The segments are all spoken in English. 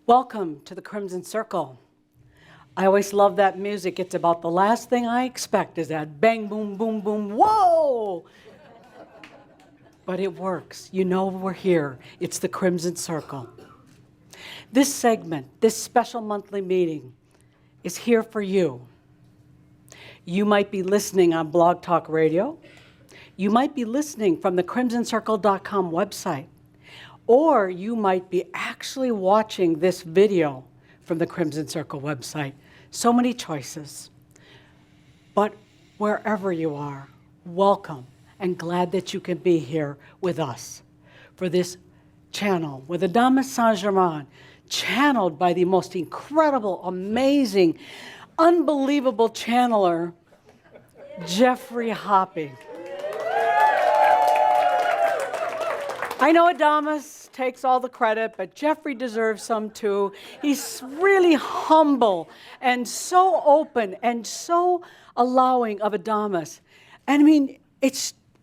Welcome to the Crimson Circle. I always love that music. It's about the last thing I expect is that bang, boom, boom, boom, whoa! But it works. You know we're here. It's the Crimson Circle. This segment, this special monthly meeting, is here for you. You might be listening on Blog Talk Radio. You might be listening from the crimsoncircle.com website. Or you might be actually watching this video from the Crimson Circle website. So many choices. But wherever you are, welcome and glad that you can be here with us for this channel with Adamus Saint-Germain, channeled by the most incredible, amazing, unbelievable channeler, Jeffrey Hopping. I know Adamus takes all the credit, but Jeffrey deserves some too. He's really humble and so open and so allowing of Adamus. And I mean,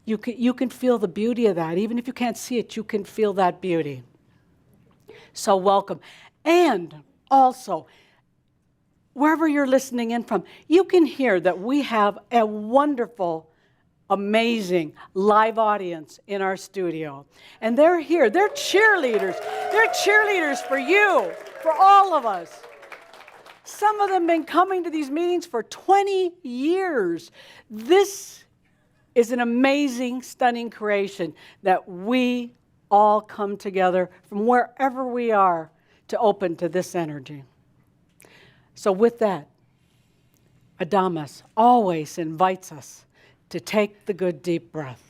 you can feel the beauty of that. Even if you can't see it, you can feel that beauty. So welcome. And also, wherever you're listening in from, you can hear that we have a wonderful, amazing live audience in our studio. And they're here. They're cheerleaders. They're cheerleaders for you, for all of us. Some of them have been coming to these meetings for 20 years. This is an amazing, stunning creation that we all come together from wherever we are to open to this energy. So with that, Adamus always invites us to take the good deep breath.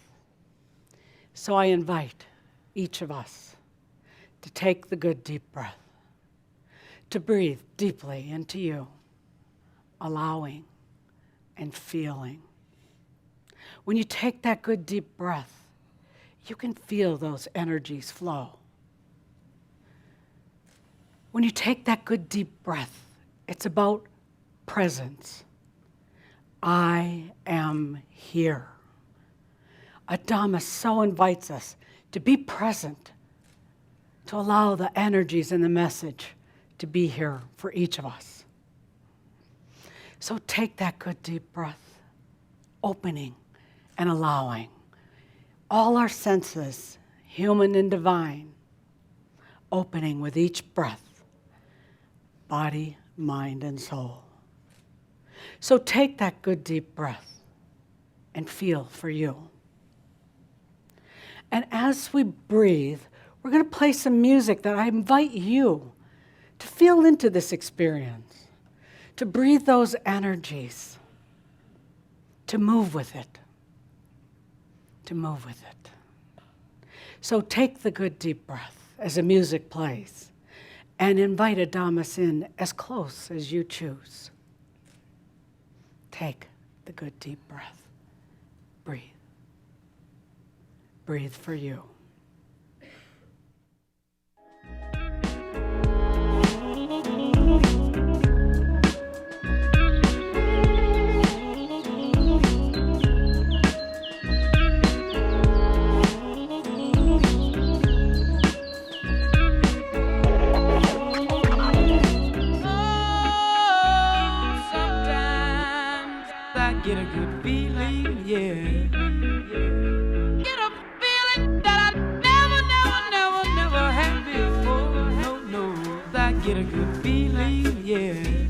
So I invite each of us to take the good deep breath, to breathe deeply into you, allowing and feeling. When you take that good deep breath, you can feel those energies flow. When you take that good deep breath, it's about presence. I am here. Adamus so invites us to be present, to allow the energies and the message to be here for each of us. So take that good deep breath, opening and allowing all our senses, human and divine, opening with each breath, body, mind, and soul. So take that good deep breath and feel for you. And as we breathe, we're going to play some music that I invite you to feel into this experience, to breathe those energies, to move with it, to move with it. So take the good deep breath as the music plays and invite Adamus in as close as you choose. Take the good deep breath. Breathe. Breathe for you. Get a good feeling, yeah. Get a feeling that I never had before. No, I get a good feeling, yeah.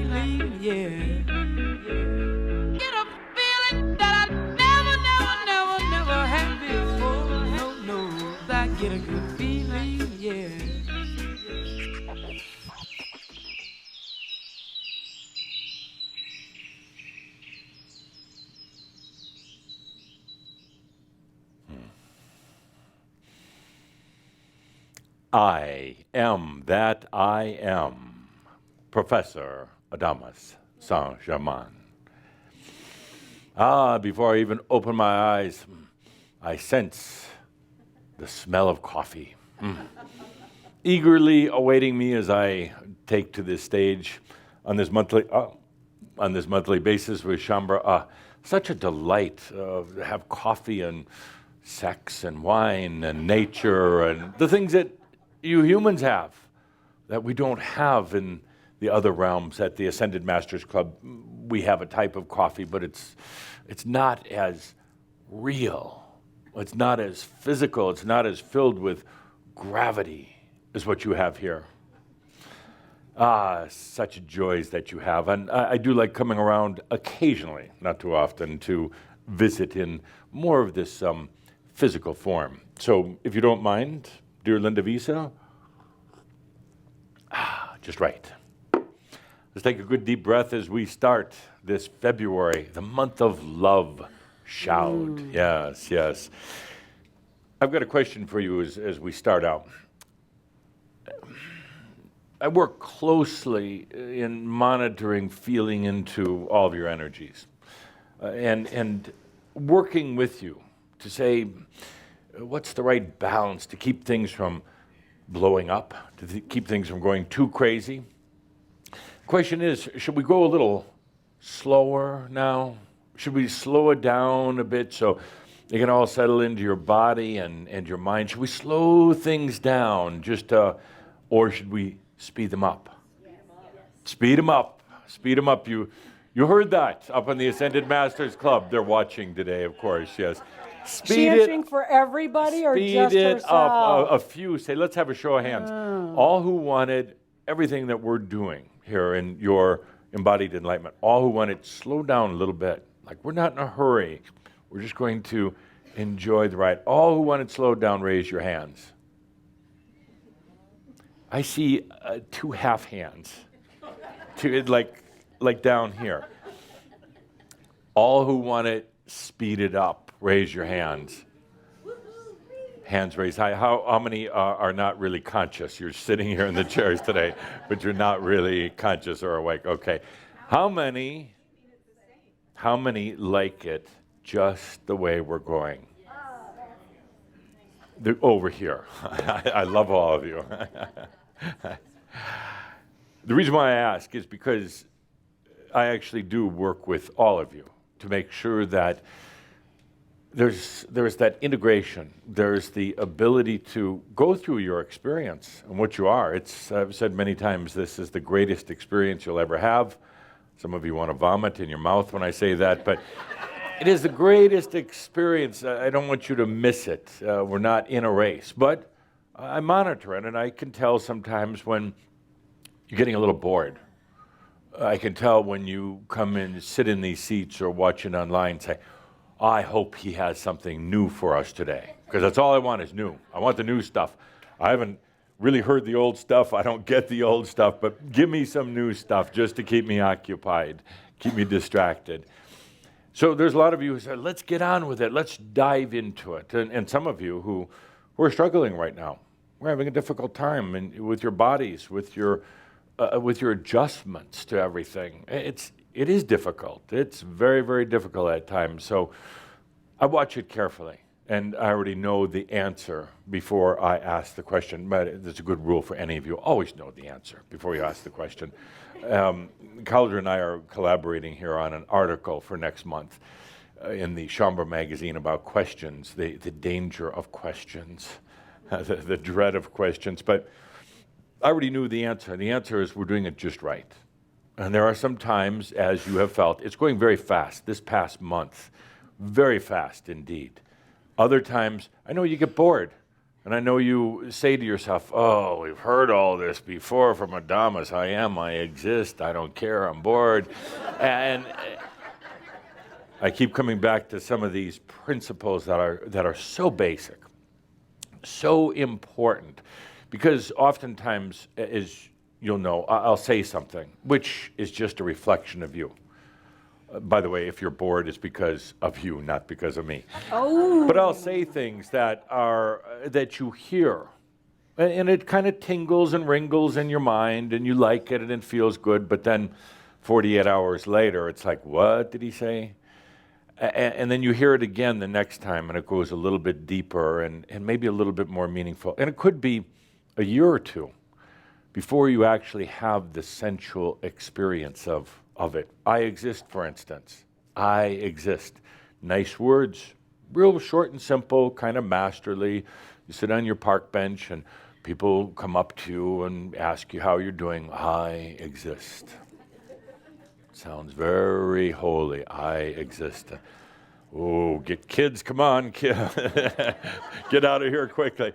feeling, yeah. Get a feeling that I never, never, never, never had before. No, no, I get a good feeling, yeah. I am that I am, Professor Adamus Saint-Germain. Before I even open my eyes, I sense the smell of coffee. Eagerly awaiting me as I take to this stage on this monthly basis with Chambre. Such a delight to have coffee and sex and wine and nature and the things that you humans have that we don't have in the other realms. At the Ascended Masters Club, we have a type of coffee, but it's not as real. It's not as physical. It's not as filled with gravity as what you have here. Such joys that you have. And I do like coming around occasionally, not too often, to visit in more of this physical form. So if you don't mind, dear Linda Visa, just right. Let's take a good deep breath as we start this February, the month of love. Shout. Yes, yes. I've got a question for you as we start out. I work closely in monitoring, feeling into all of your energies, and working with you to say, what's the right balance to keep things from blowing up, to keep things from going too crazy? The question is, should we go a little slower now? Should we slow it down a bit so they can all settle into your body and your mind? Should we slow things down or should we speed them up? Speed them up. Speed them up. You heard that up on the Ascended Masters Club. They're watching today, of course, yes. Chanting for everybody or just Speed it herself? up. A few say, let's have a show of hands. All who wanted everything that we're doing here in your embodied enlightenment, all who wanted slow down a little bit. Like, we're not in a hurry. We're just going to enjoy the ride. All who wanted slowed down, raise your hands. I see 2 half hands, like down here. All who want it speeded up, raise your hands. Hands raised high. How many are not really conscious? You're sitting here in the chairs today, but you're not really conscious or awake. Okay. How many like it just the way we're going? Over here. I love all of you. The reason why I ask is because I actually do work with all of you to make sure that there's that integration. There's the ability to go through your experience and what you are. I've said many times, this is the greatest experience you'll ever have. Some of you want to vomit in your mouth when I say that, but it is the greatest experience. I don't want you to miss it. We're not in a race, but I monitor it, and I can tell sometimes when you're getting a little bored. I can tell when you come in, sit in these seats or watch it online, say, I hope he has something new for us today, because that's all I want is new. I want the new stuff. I haven't really heard the old stuff. I don't get the old stuff, but give me some new stuff just to keep me occupied, keep me distracted. So there's a lot of you who say, let's get on with it. Let's dive into it. And some of you who are struggling right now. We're having a difficult time with your bodies, with your adjustments to everything. It is difficult. It's very, very difficult at times. So I watch it carefully, and I already know the answer before I ask the question. But it's a good rule for any of you. Always know the answer before you ask the question. Calder and I are collaborating here on an article for next month in the Chambre magazine about questions, the danger of questions, the dread of questions. But I already knew the answer. The answer is we're doing it just right. And there are some times, as you have felt, it's going very fast this past month, very fast indeed. Other times, I know you get bored. And I know you say to yourself, oh, we've heard all this before from Adamus. I am, I exist, I don't care, I'm bored. And I keep coming back to some of these principles that are so basic, so important. Because oftentimes, as you'll know, I'll say something, which is just a reflection of you. By the way, if you're bored, it's because of you, not because of me. Oh. But I'll say things that you hear, and it kind of tingles and wrinkles in your mind, and you like it, and it feels good. But then, 48 hours later, it's like, what did he say? And then you hear it again the next time, and it goes a little bit deeper and maybe a little bit more meaningful. And it could be a year or two before you actually have the sensual experience of it. I exist, for instance. I exist. Nice words, real short and simple, kind of masterly. You sit on your park bench and people come up to you and ask you how you're doing. I exist. Sounds very holy. I exist. Oh, get kids, come on, get out of here quickly.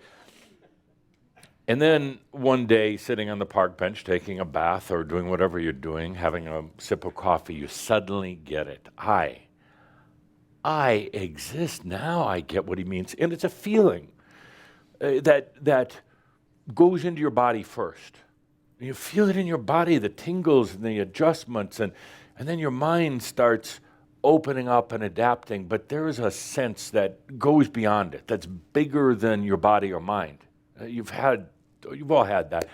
And then one day, sitting on the park bench, taking a bath or doing whatever you're doing, having a sip of coffee, you suddenly get it. I exist. Now I get what he means. And it's a feeling that goes into your body first. You feel it in your body, the tingles and the adjustments, and then your mind starts opening up and adapting. But there is a sense that goes beyond it, that's bigger than your body or mind. You've all had that.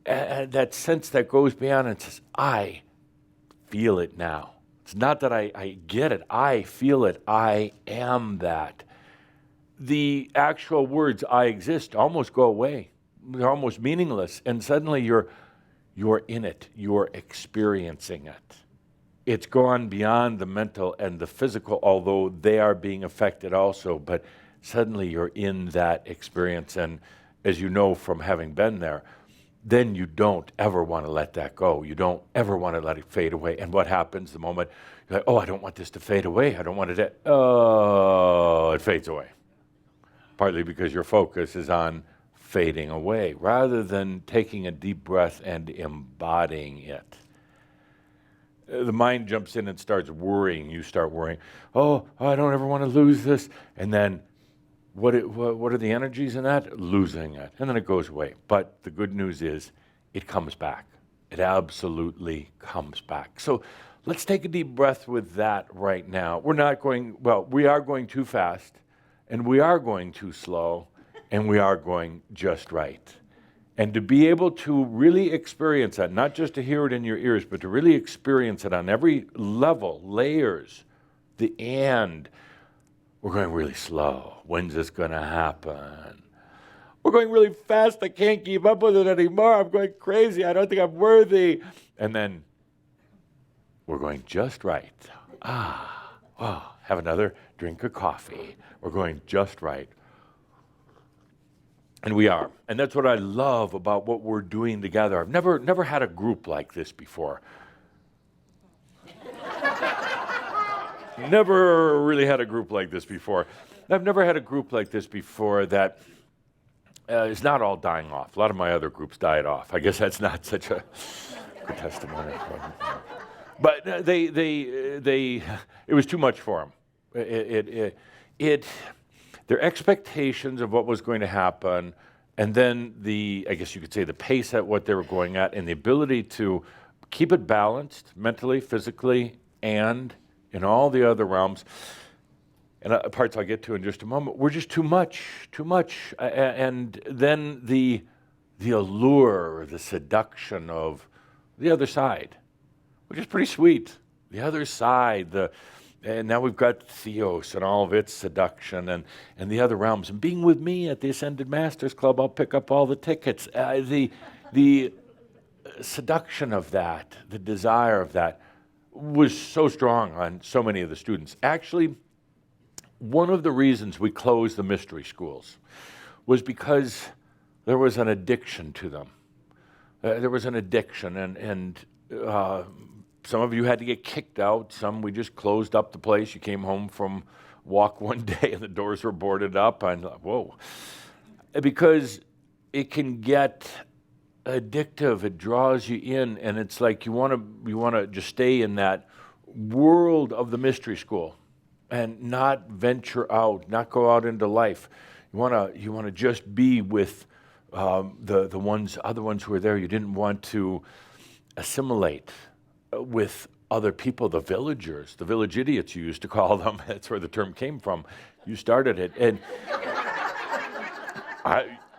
And that sense that goes beyond and says, I feel it now. It's not that I get it, I feel it, I am that. The actual words, I exist, almost go away. They're almost meaningless, and suddenly you're in it, you're experiencing it. It's gone beyond the mental and the physical, although they are being affected also, but suddenly you're in that experience, and as you know from having been there, then you don't ever want to let that go. You don't ever want to let it fade away. And what happens the moment you're like, oh, I don't want this to fade away, I don't want it to, oh, it fades away. Partly because your focus is on fading away, rather than taking a deep breath and embodying it. The mind jumps in and starts worrying. You start worrying, oh, I don't ever want to lose this. And then what are the energies in that? Losing it. And then it goes away. But the good news is it comes back. It absolutely comes back. So let's take a deep breath with that right now. We are going too fast, and we are going too slow, and we are going just right. And to be able to really experience that, not just to hear it in your ears, but to really experience it on every level, layers, the and. We're going really slow. When's this going to happen? We're going really fast. I can't keep up with it anymore. I'm going crazy. I don't think I'm worthy. And then we're going just right. Have another drink of coffee. We're going just right. And we are. And that's what I love about what we're doing together. I've never had a group like this before. Never really had a group like this before. I've never had a group like this before that is not all dying off. A lot of my other groups died off. I guess that's not such a good testimony. But it was too much for them. Their expectations of what was going to happen, and then I guess you could say the pace at what they were going at, and the ability to keep it balanced mentally, physically, and in all the other realms, and parts I'll get to in just a moment, were just too much. And then the allure, the seduction of the other side, which is pretty sweet. The other side, and now we've got Theos and all of its seduction and the other realms. And being with me at the Ascended Masters Club, I'll pick up all the tickets. The seduction of that, the desire of that, was so strong on so many of the students. Actually, one of the reasons we closed the mystery schools was because there was an addiction to them. There was an addiction, and some of you had to get kicked out. Some, we just closed up the place. You came home from walk one day and the doors were boarded up. And whoa. because it can get addictive. It draws you in, and it's like you want to just stay in that world of the mystery school and not venture out, not go out into life. You want to just be with the other ones who are there. You didn't want to assimilate with other people, the villagers, the village idiots you used to call them. That's where the term came from. You started it. And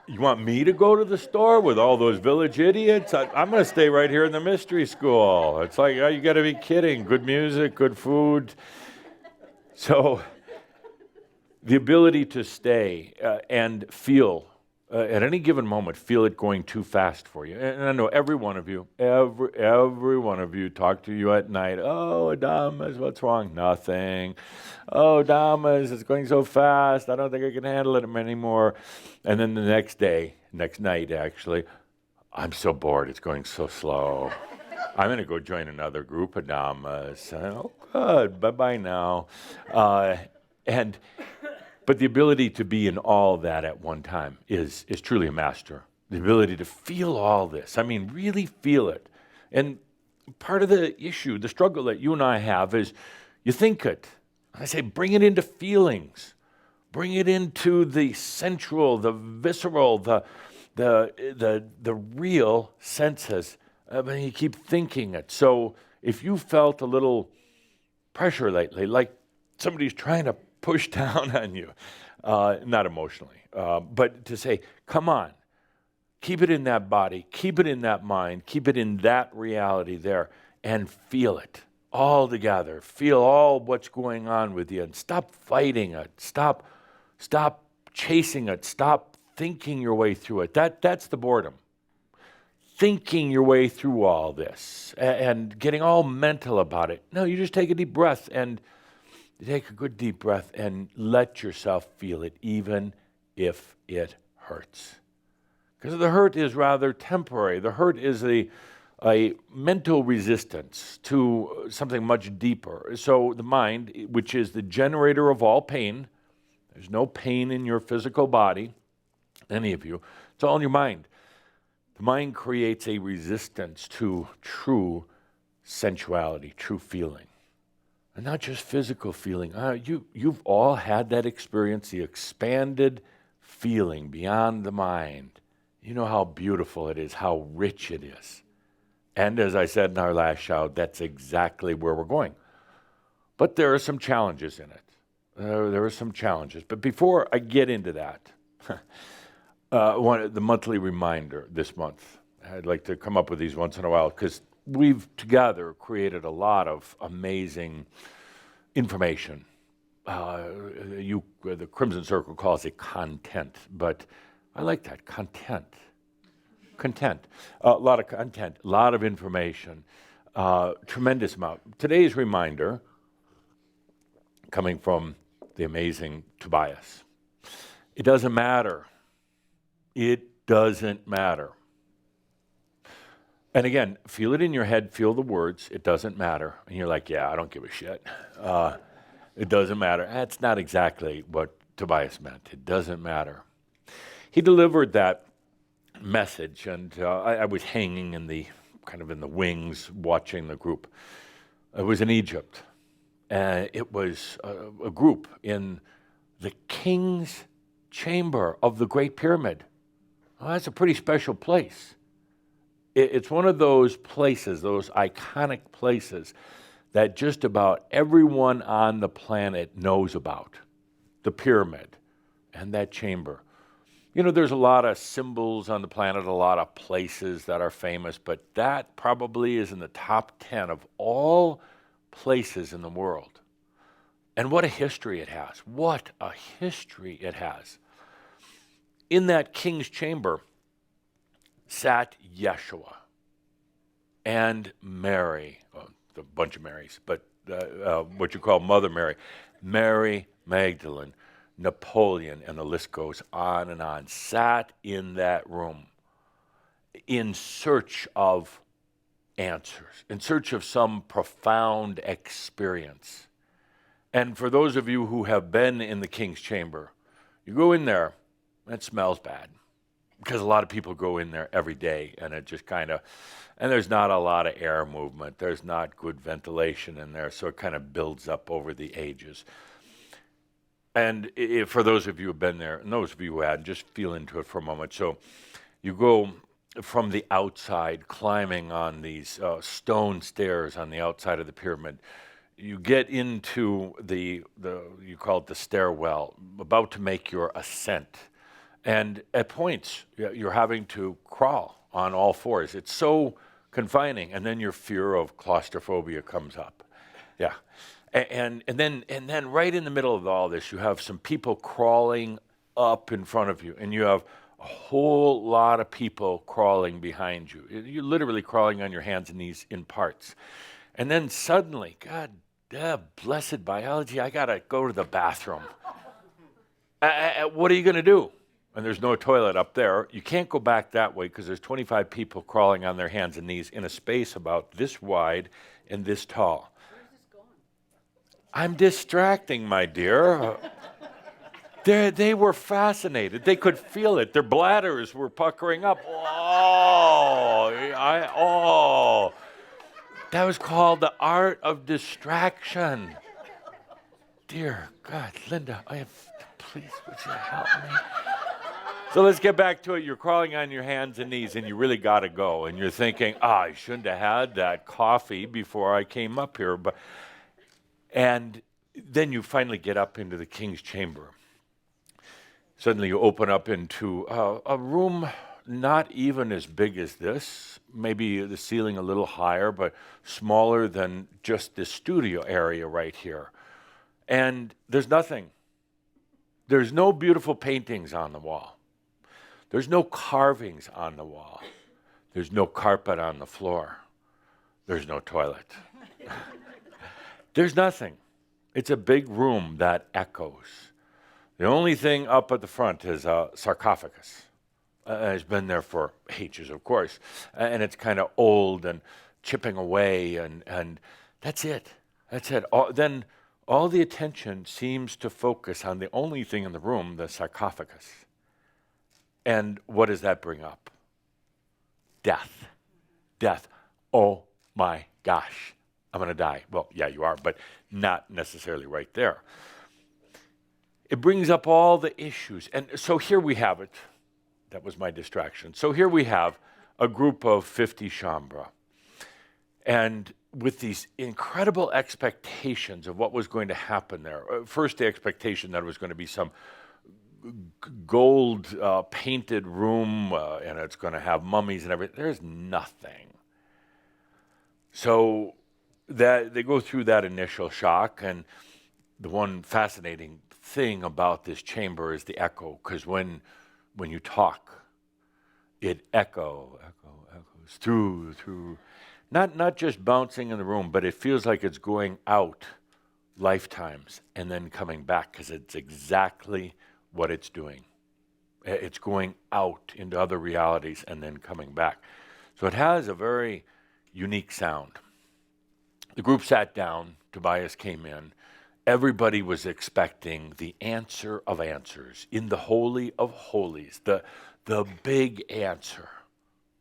you want me to go to the store with all those village idiots? I'm going to stay right here in the mystery school. It's like, oh, you got to be kidding. Good music, good food. So the ability to stay and feel, at any given moment, feel it going too fast for you. And I know every one of you talk to you at night. Oh, Adamus, what's wrong? Nothing. Oh, Adamus, it's going so fast. I don't think I can handle it anymore. And then the next night, actually, I'm so bored. It's going so slow. I'm going to go join another group, Adamus. Oh, good. Bye-bye now. But the ability to be in all that at one time is truly a master. The ability to feel all this. I mean, really feel it. And part of the issue, the struggle that you and I have is you think it. I say bring it into feelings. Bring it into the sensual, the visceral, the real senses. You keep thinking it. So if you felt a little pressure lately, like somebody's trying to push down on you, not emotionally, but to say, come on, keep it in that body, keep it in that mind, keep it in that reality there, and feel it all together. Feel all what's going on with you, and stop fighting it. Stop chasing it. Stop thinking your way through it. That's the boredom. Thinking your way through all this and getting all mental about it. No, you just take a deep breath and take a good deep breath and let yourself feel it, even if it hurts. Because the hurt is rather temporary. The hurt is a mental resistance to something much deeper. So the mind, which is the generator of all pain, there's no pain in your physical body, any of you, it's all in your mind. The mind creates a resistance to true sensuality, true feeling. And not just physical feeling. You've all had that experience, the expanded feeling beyond the mind. You know how beautiful it is, how rich it is. And as I said in our last shout, that's exactly where we're going. But there are some challenges in it. There are some challenges. But before I get into that, the monthly reminder this month. I'd like to come up with these once in a while because we've together created a lot of amazing information. The Crimson Circle calls it content, but I like that, content. A lot of content, a lot of information, tremendous amount. Today's reminder, coming from the amazing Tobias. It doesn't matter. It doesn't matter. And again, feel it in your head, feel the words, it doesn't matter. And you're like, yeah, I don't give a shit. It doesn't matter. That's not exactly what Tobias meant. It doesn't matter. He delivered that message, and I was hanging in the wings watching the group. It was in Egypt. It was a group in the king's chamber of the Great Pyramid. Oh, that's a pretty special place. It's one of those places, those iconic places that just about everyone on the planet knows about. The pyramid and that chamber. You know, there's a lot of symbols on the planet, a lot of places that are famous, but that probably is in the top 10 of all places in the world. And what a history it has. What a history it has. In that king's chamber sat Yeshua and Mary, a bunch of Marys, but what you call Mother Mary, Mary Magdalene, Napoleon, and the list goes on, sat in that room in search of answers, in search of some profound experience. And for those of you who have been in the king's chamber, you go in there It smells bad because a lot of people go in there every day, and it just kind of, and there's not a lot of air movement. There's not good ventilation in there, so it kind of builds up over the ages. And for those of you who have been there, and those of you who hadn't, just feel into it for a moment. So you go from the outside, climbing on these stone stairs on the outside of the pyramid. You get into the you call it the stairwell, about to make your ascent. And at points, you're having to crawl on all fours. It's so confining. And then your fear of claustrophobia comes up. Yeah. And then right in the middle of all this, you have some people crawling up in front of you. And you have a whole lot of people crawling behind you. You're literally crawling on your hands and knees in parts. And then suddenly, God, blessed biology, I got to go to the bathroom. What are you going to do? And there's no toilet up there. You can't go back that way because there's 25 people crawling on their hands and knees in a space about this wide and this tall. Where's this going? I'm distracting, my dear. They were fascinated. They could feel it. Their bladders were puckering up. That was called the art of distraction. Dear God, Linda, please, would you help me? So let's get back to it. You're crawling on your hands and knees, and you really got to go. And you're thinking, I shouldn't have had that coffee before I came up here. And then you finally get up into the king's chamber. Suddenly you open up into a room not even as big as this, maybe the ceiling a little higher, but smaller than just this studio area right here. And there's nothing. There's no beautiful paintings on the wall. There's no carvings on the wall. There's no carpet on the floor. There's no toilet. There's nothing. It's a big room that echoes. The only thing up at the front is a sarcophagus. It's been there for ages, of course, and it's kind of old and chipping away, and that's it. That's it. Then all the attention seems to focus on the only thing in the room, the sarcophagus. And what does that bring up? Death. Death. Oh my gosh, I'm going to die. Well, yeah, you are, but not necessarily right there. It brings up all the issues. And so here we have it. That was my distraction. So here we have a group of 50 Shambra. And with these incredible expectations of what was going to happen there. First, the expectation that it was going to be some gold painted room and it's going to have mummies and everything. There's nothing. So that they go through that initial shock, and the one fascinating thing about this chamber is the echo, because when you talk, it echoes through, not just bouncing in the room, but it feels like it's going out lifetimes and then coming back, because it's exactly what it's doing. It's going out into other realities and then coming back. So it has a very unique sound. The group sat down, Tobias came in. Everybody was expecting the answer of answers in the Holy of Holies, the big answer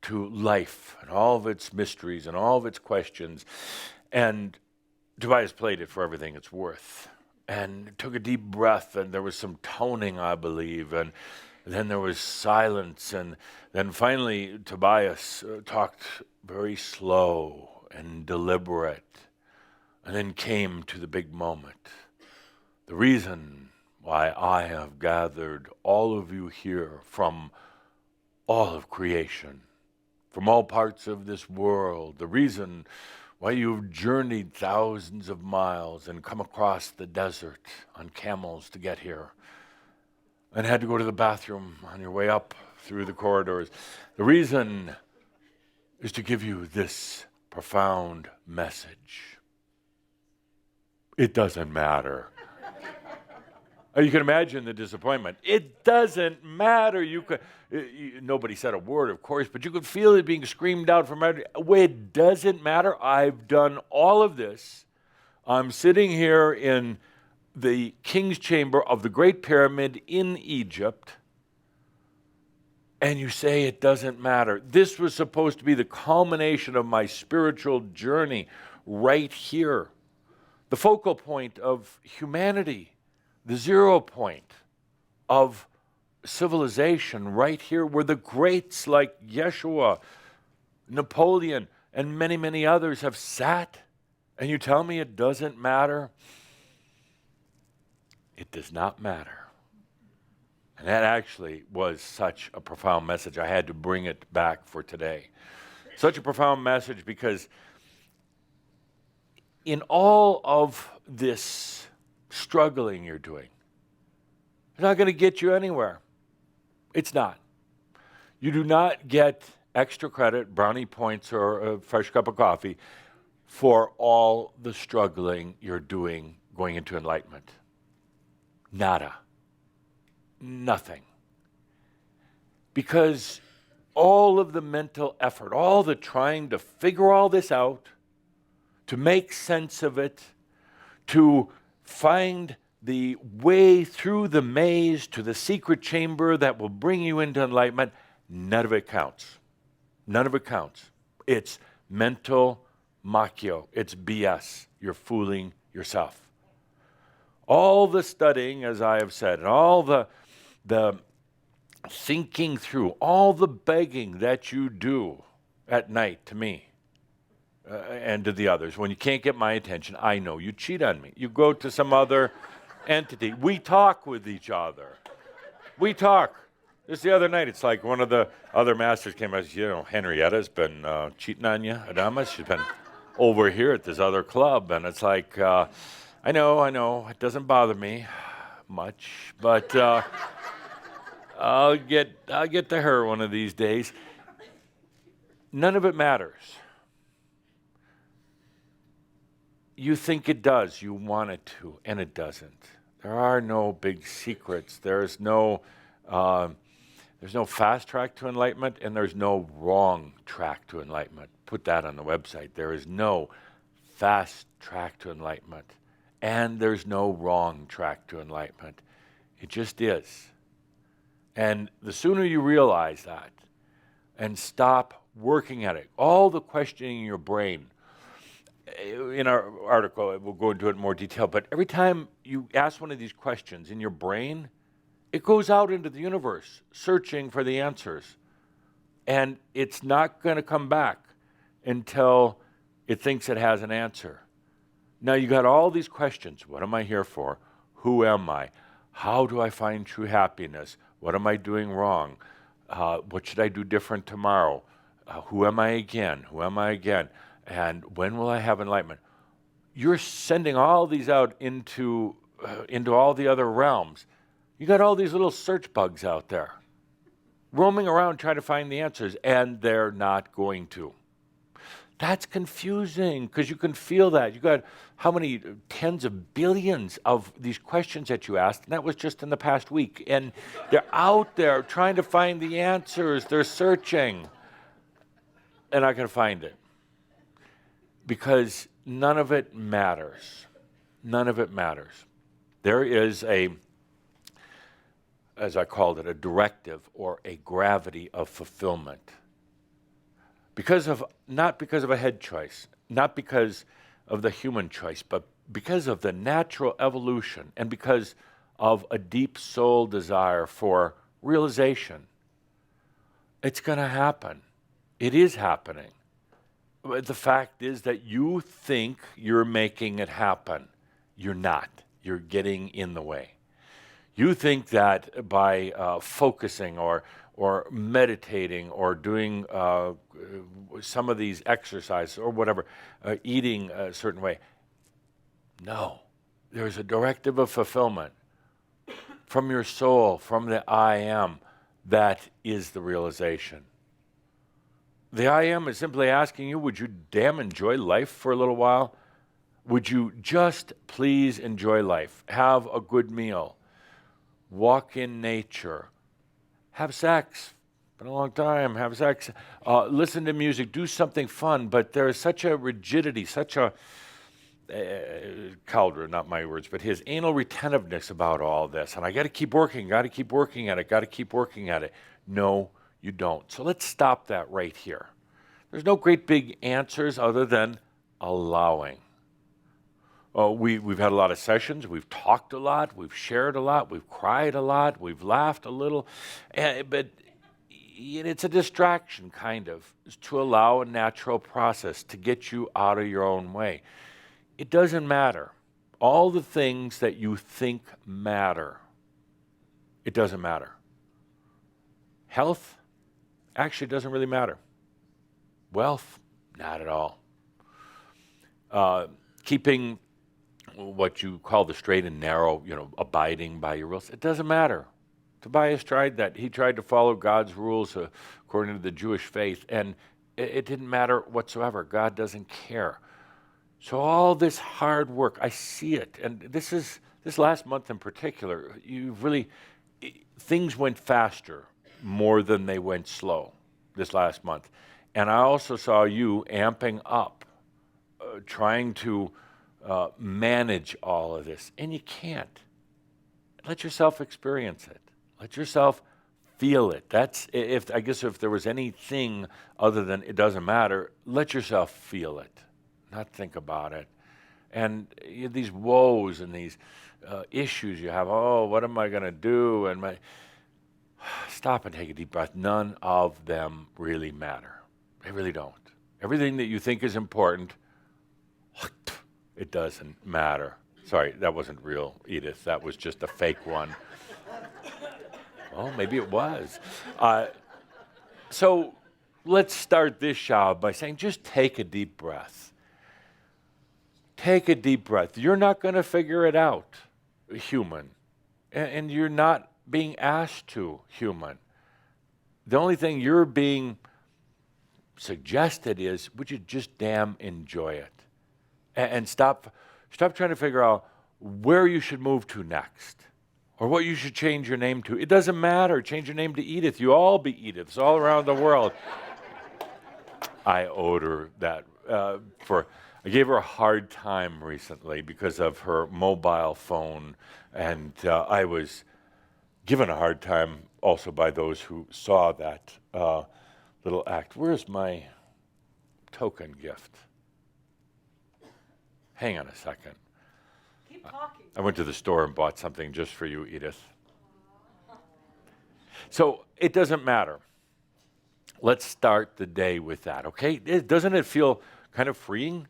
to life and all of its mysteries and all of its questions. And Tobias played it for everything it's worth and took a deep breath, and there was some toning, I believe, and then there was silence, and then finally Tobias talked very slow and deliberate, and then came to the big moment. The reason why I have gathered all of you here from all of creation, from all parts of this world, the reason why you've journeyed thousands of miles and come across the desert on camels to get here and had to go to the bathroom on your way up through the corridors. The reason is to give you this profound message. It doesn't matter. You can imagine the disappointment. It doesn't matter. Nobody said a word, of course, but you could feel it being screamed out from every. It doesn't matter. I've done all of this. I'm sitting here in the king's chamber of the Great Pyramid in Egypt, and you say it doesn't matter. This was supposed to be the culmination of my spiritual journey right here. The focal point of humanity, the 0 point of civilization right here, where the greats like Yeshua, Napoleon, and many, many others have sat, and you tell me it doesn't matter? It does not matter. And that actually was such a profound message. I had to bring it back for today. Such a profound message because in all of this struggling you're doing, it's not going to get you anywhere. It's not. You do not get extra credit, brownie points, or a fresh cup of coffee for all the struggling you're doing going into enlightenment. Nada. Nothing. Because all of the mental effort, all the trying to figure all this out, to make sense of it, to find the way through the maze to the secret chamber that will bring you into enlightenment, none of it counts. None of it counts. It's mental macchio. It's BS. You're fooling yourself. All the studying, as I have said, and all the thinking through, all the begging that you do at night to me and to the others, when you can't get my attention, I know you cheat on me. You go to some other entity. We talk with each other. We talk. Just the other night, it's like one of the other masters came out, Henrietta's been cheating on you, Adamus. She's been over here at this other club. And it's like, I know, it doesn't bother me much, but I'll get to her one of these days. None of it matters. You think it does, you want it to, and it doesn't. There are no big secrets. There's no fast track to enlightenment, and there's no wrong track to enlightenment. Put that on the website. There is no fast track to enlightenment, and there's no wrong track to enlightenment. It just is. And the sooner you realize that and stop working at it, all the questioning in your brain, in our article, we'll go into it in more detail, but every time you ask one of these questions in your brain, it goes out into the universe searching for the answers. And it's not going to come back until it thinks it has an answer. Now you got all these questions. What am I here for? Who am I? How do I find true happiness? What am I doing wrong? What should I do different tomorrow? Who am I again? Who am I again? And when will I have enlightenment? You're sending all these out into all the other realms. You got all these little search bugs out there roaming around trying to find the answers, and they're not going to. That's confusing because you can feel that. You got how many tens of billions of these questions that you asked, and that was just in the past week. And they're out there trying to find the answers. They're searching. They're not going to find it because none of it matters. None of it matters. There is as I called it, a directive or a gravity of fulfillment. Not because of a head choice, not because of the human choice, but because of the natural evolution and because of a deep soul desire for realization. It's going to happen. It is happening. But the fact is that you think you're making it happen. You're not. You're getting in the way. You think that by focusing or meditating or doing some of these exercises or whatever, eating a certain way. No, there's a directive of fulfillment from your soul, from the I am. That is the realization. The I am is simply asking you, would you damn enjoy life for a little while? Would you just please enjoy life? Have a good meal. Walk in nature. Have sex. Been a long time. Have sex. Listen to music. Do something fun. But there is such a rigidity, such a Calder, not my words, but his anal retentiveness about all this. And I got to keep working. Got to keep working at it. Got to keep working at it. No, you don't. So let's stop that right here. There's no great big answers other than allowing. We've had a lot of sessions. We've talked a lot. We've shared a lot. We've cried a lot. We've laughed a little. But it's a distraction, kind of, to allow a natural process to get you out of your own way. It doesn't matter. All the things that you think matter, it doesn't matter. Health actually doesn't really matter. Wealth, not at all. Keeping what you call the straight and narrow, abiding by your rules, it doesn't matter. Tobias tried that. He tried to follow God's rules according to the Jewish faith, and it didn't matter whatsoever. God doesn't care. So all this hard work, I see it, and this last month in particular, things went faster more than they went slow this last month. And I also saw you amping up, trying to manage all of this, and you can't. Let yourself experience it. Let yourself feel it. I guess if there was anything other than it doesn't matter, let yourself feel it, not think about it. And these woes and these issues you have, what am I going to do? Stop and take a deep breath. None of them really matter. They really don't. Everything that you think is important, it doesn't matter. Sorry, that wasn't real, Edith. That was just a fake one. Well, maybe it was. So let's start this show by saying just take a deep breath. Take a deep breath. You're not going to figure it out, human. And you're not being asked to, human. The only thing you're being suggested is, would you just damn enjoy it? And stop trying to figure out where you should move to next or what you should change your name to. It doesn't matter. Change your name to Edith. You all be Ediths all around the world. I owed her that. I gave her a hard time recently because of her mobile phone, and I was given a hard time also by those who saw that little act. Where's my token gift? Hang on a second. Keep talking. I went to the store and bought something just for you, Edith. So it doesn't matter. Let's start the day with that, okay? Doesn't it feel kind of freeing?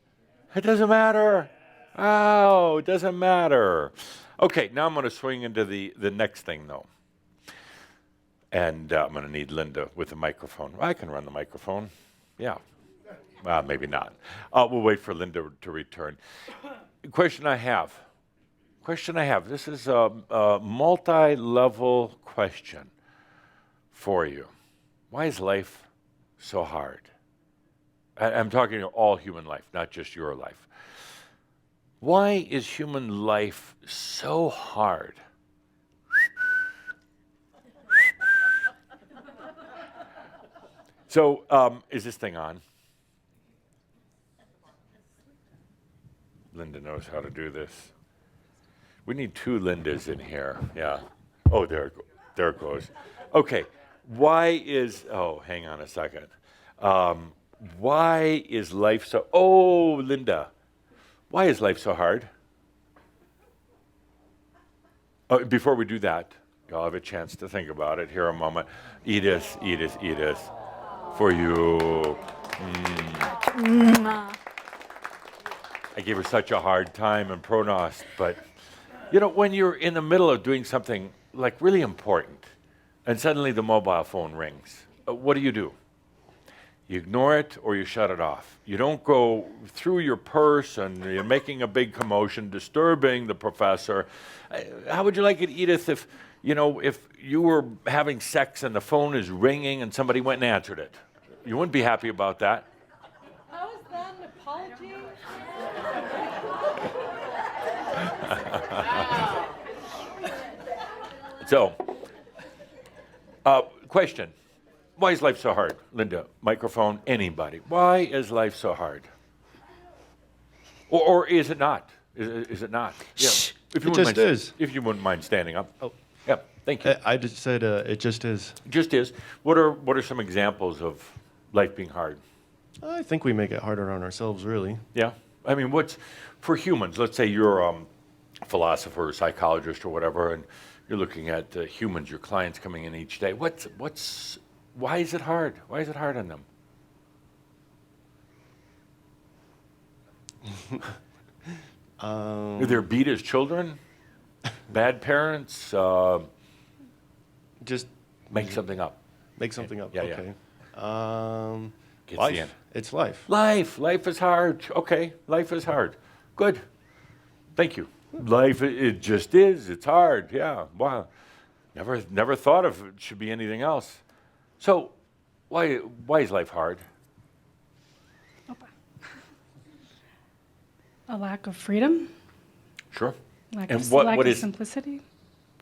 It doesn't matter. Oh, it doesn't matter. Okay, now I'm going to swing into the next thing, though. And I'm going to need Linda with the microphone. I can run the microphone. Yeah. Maybe not. We'll wait for Linda to return. Question I have. This is a multi-level question for you. Why is life so hard? I'm talking all human life, not just your life. Why is human life so hard? So, is this thing on? Linda knows how to do this. We need two Lindas in here. Yeah. Oh, there it goes. Okay. Hang on a second. Why is life so... Oh, Linda. Why is life so hard? Before we do that, you'll have a chance to think about it here a moment. Edith, for you. I gave her such a hard time in Pronost, but when you're in the middle of doing something like really important, and suddenly the mobile phone rings, what do? You ignore it or you shut it off. You don't go through your purse and you're making a big commotion, disturbing the professor. How would you like it, Edith, if you were having sex and the phone is ringing and somebody went and answered it? You wouldn't be happy about that. How is that an apology? So, question. Why is life so hard? Linda, microphone, anybody. Why is life so hard? Or is it not? Is it not? Shh. If It just is. If you wouldn't mind standing up. Oh, Yep. Thank you. I just said it just is. Just is. What are some examples of life being hard? I think we make it harder on ourselves, really. Yeah. I mean, what's for humans? Let's say you're a philosopher, or psychologist, or whatever, and you're looking at humans, your clients coming in each day. Why is it hard? Why is it hard on them? They're beat as children, bad parents. Just Make something up. make something up. Yeah, yeah. Okay. Gets the Life. end. It's life. Life is hard. Okay, life is hard. Good. Thank you. Life, it just is. It's hard. Yeah. Wow. Never thought of it should be anything else. So, why is life hard? A lack of freedom, Sure. lack And of, what lack of is- simplicity,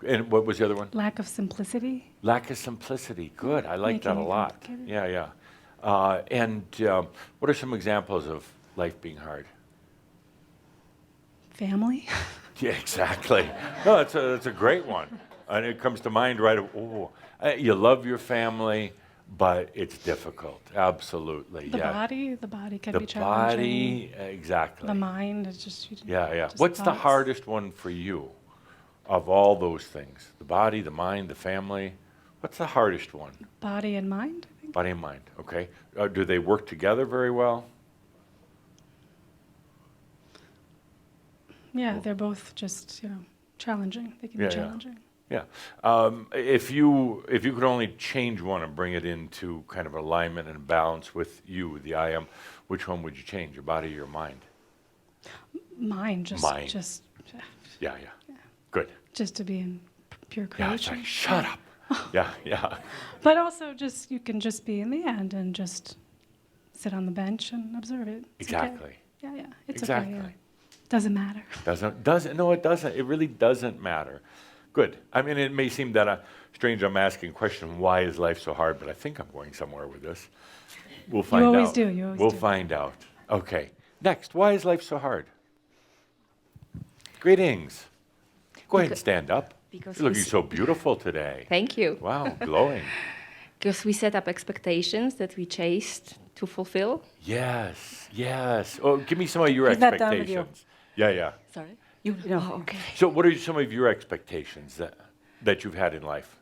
And what was the other one? lack of simplicity. Lack of simplicity. Good. I like that a Making it lot. complicated. Yeah, yeah. And what are some examples of life being hard? Family. Yeah, exactly. No, that's a great one. And it comes to mind right away. You love your family, but it's difficult. Absolutely. The yeah. body can The be challenging. body, exactly. The mind is just. Yeah, yeah. just What's the thoughts. hardest one for you of all those things? The body, the mind, the family. What's the hardest one? Body and mind, I think. Body and mind, okay. Do they work together very well? Yeah, they're both just, challenging. They can Yeah, be yeah. challenging. Yeah. If you could only change one and bring it into kind of alignment and balance with you, the I am, which one would you change, your body or your mind? Mind, just, Mind. just, Yeah, yeah. Good. just to be in pure Yeah, it's creation. like, shut up. Yeah, yeah. But also, just you can just be in the end and just sit on the bench and observe it. It's okay. Exactly. Yeah, yeah. It's Exactly. okay. Yeah. Doesn't matter. No, it doesn't. It really doesn't matter. Good. I mean, it may seem that strange I'm asking a question, why is life so hard? But I think I'm going somewhere with this. We'll find out. always do, you always We'll do. find out. Okay. Next, why is life so hard? Greetings. Go ahead and stand up. because You're we looking s- so beautiful today. Thank you. Wow, glowing. Because we set up expectations that we chased to fulfill. Yes, yes. Oh, give me some of your He's not done with you. expectations. Yeah, yeah. Sorry. You know. Oh, okay. So what are some of your expectations that you've had in life?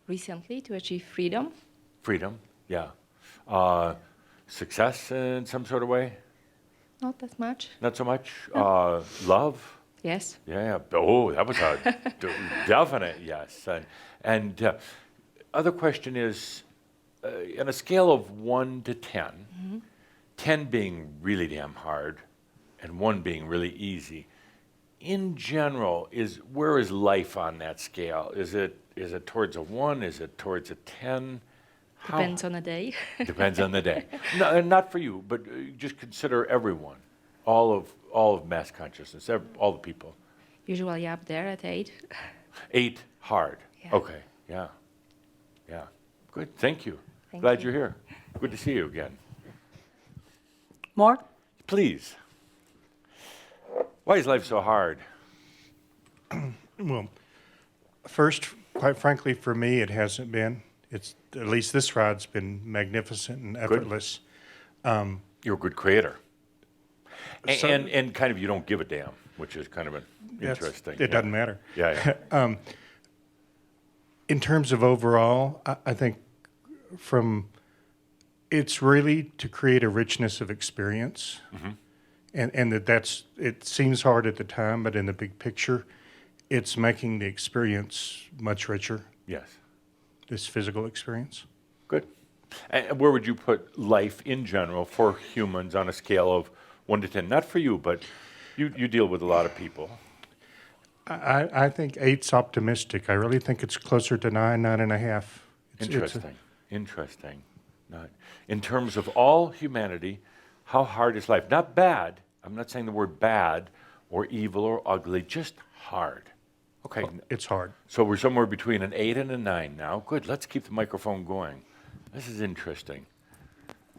Recently, to achieve freedom. Freedom, yeah. Success in some sort of way? Not that much. Not so much. Love? Yes. Yeah. Oh, that was a definite yes. And other question is, on a scale of 1 to 10, 10 being really damn hard and 1 being really easy, in general, where is life on that scale? Is it towards a 1? Is it towards a 10? How- Depends on the day. Depends on the day. No, and not for you, but just consider everyone, all of mass consciousness, all the people. Usually up there at 8. 8 hard. Yeah. Okay. Yeah. Yeah. Good. Thank you. Thank Glad you. you're here. Good to see you again. More? Please. Why is life so hard? Well, first, quite frankly, for me, it hasn't been. It's at least this ride's been magnificent and effortless. You're a good creator. So- And kind of you don't give a damn, which is kind of an That's- interesting. It doesn't matter. Yeah, yeah. In terms of overall, I think it's really to create a richness of experience. And it seems hard at the time, but in the big picture, it's making the experience much richer, Yes. this physical experience. Good. And where would you put life in general for humans on a scale of 1 to 10? Not for you, but you deal with a lot of people. I think 8's optimistic. I really think it's closer to 9, 9.5. Interesting. Interesting. Not, in terms of all humanity, how hard is life? Not bad. I'm not saying the word bad or evil or ugly, just hard. Okay. It's hard. So we're somewhere between an 8 and a 9 now. Good. Let's keep the microphone going. This is interesting.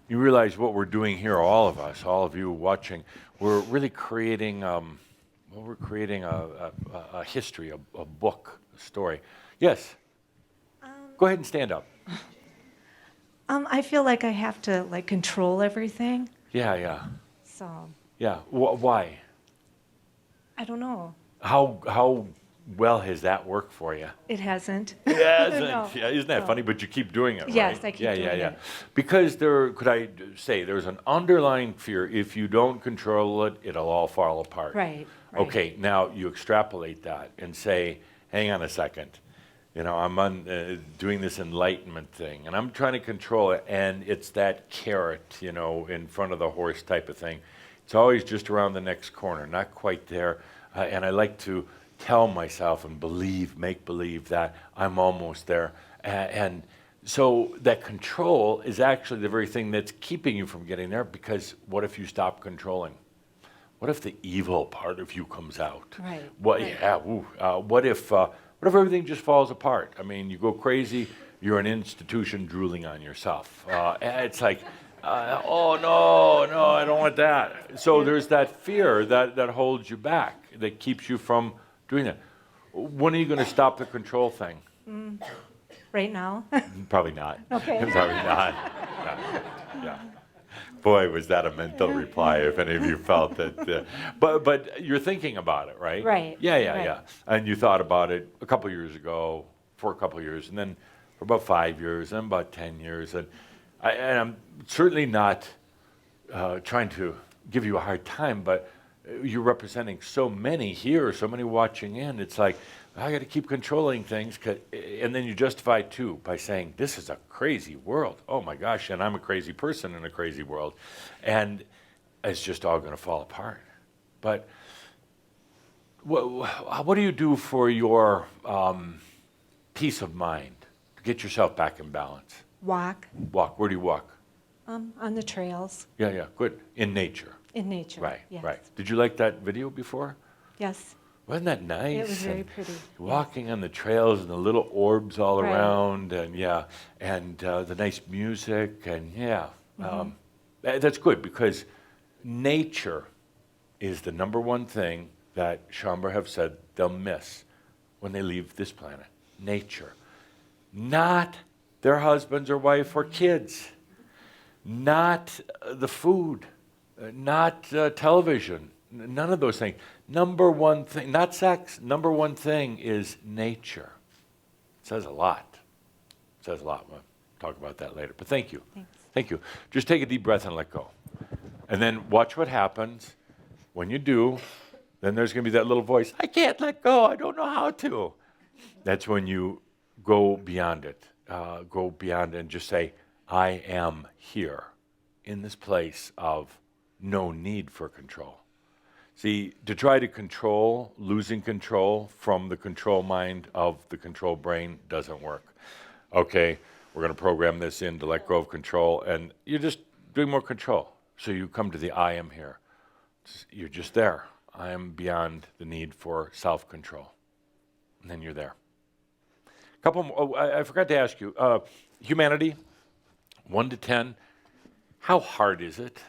You realize what we're doing here, all of us, all of you watching, we're really creating, a history, a book, story. Yes. Go ahead and stand up. I feel like I have to like control everything. Yeah. So Yeah. Why? I don't know. How well has that worked for you? It hasn't. Yeah, No. yeah, isn't that funny? But you keep doing it, right? Yes, I keep doing it. Because could I say, there's an underlying fear. If you don't control it, it'll all fall apart. Right. Okay, now you extrapolate that and say, hang on a second. I'm doing this enlightenment thing, and I'm trying to control it, and it's that carrot, in front of the horse type of thing. It's always just around the next corner, not quite there. And I like to tell myself and make believe that I'm almost there. And so that control is actually the very thing that's keeping you from getting there, because what if you stop controlling? What if the evil part of you comes out? Right. What if everything just falls apart? I mean, you go crazy, you're an institution drooling on yourself. It's like, oh, no, I don't want that. So there's that fear that holds you back, that keeps you from doing that. When are you going to stop the control thing? Right now. Probably not. Okay. Probably not. Yeah. Boy, was that a mental reply, if any of you felt that. But you're thinking about it, right? Right. Yeah. And you thought about it a couple years ago, for a couple years, and then for about 5 years, and about 10 years. And I'm certainly not trying to give you a hard time, but you're representing so many here, so many watching in. It's like, I got to keep controlling things, and then you justify too by saying, this is a crazy world. Oh my gosh, and I'm a crazy person in a crazy world. And it's just all going to fall apart. But what do you do for your peace of mind, to get yourself back in balance? Walk. Walk. Where do you walk? On the trails. Yeah, good. In nature. In nature. Right, Yes. right. Did you like that video before? Yes. Wasn't that nice? It was very And pretty. walking on the trails and the little orbs all Right. around, and the nice music, and that's good, because nature is the number one thing that Shambhar have said they'll miss when they leave this planet. Nature. Not their husbands or wife or kids. Not the food. Not television. None of those things. Number one thing, not sex, number one thing is nature. It says a lot. We'll talk about that later. But thank you. Thanks. Thank you. Just take a deep breath and let go. And then watch what happens. When you do, then there's going to be that little voice, I can't let go, I don't know how to. That's when you go beyond it. Go beyond it and just say, I am here in this place of no need for control. See, to try to control, losing control from the control mind of the control brain doesn't work. Okay, we're going to program this in to let go of control, and you're just doing more control. So you come to the I am here. You're just there. I am beyond the need for self-control. And then you're there. Couple more. Oh, I forgot to ask you. Humanity, 1 to 10. How hard is it?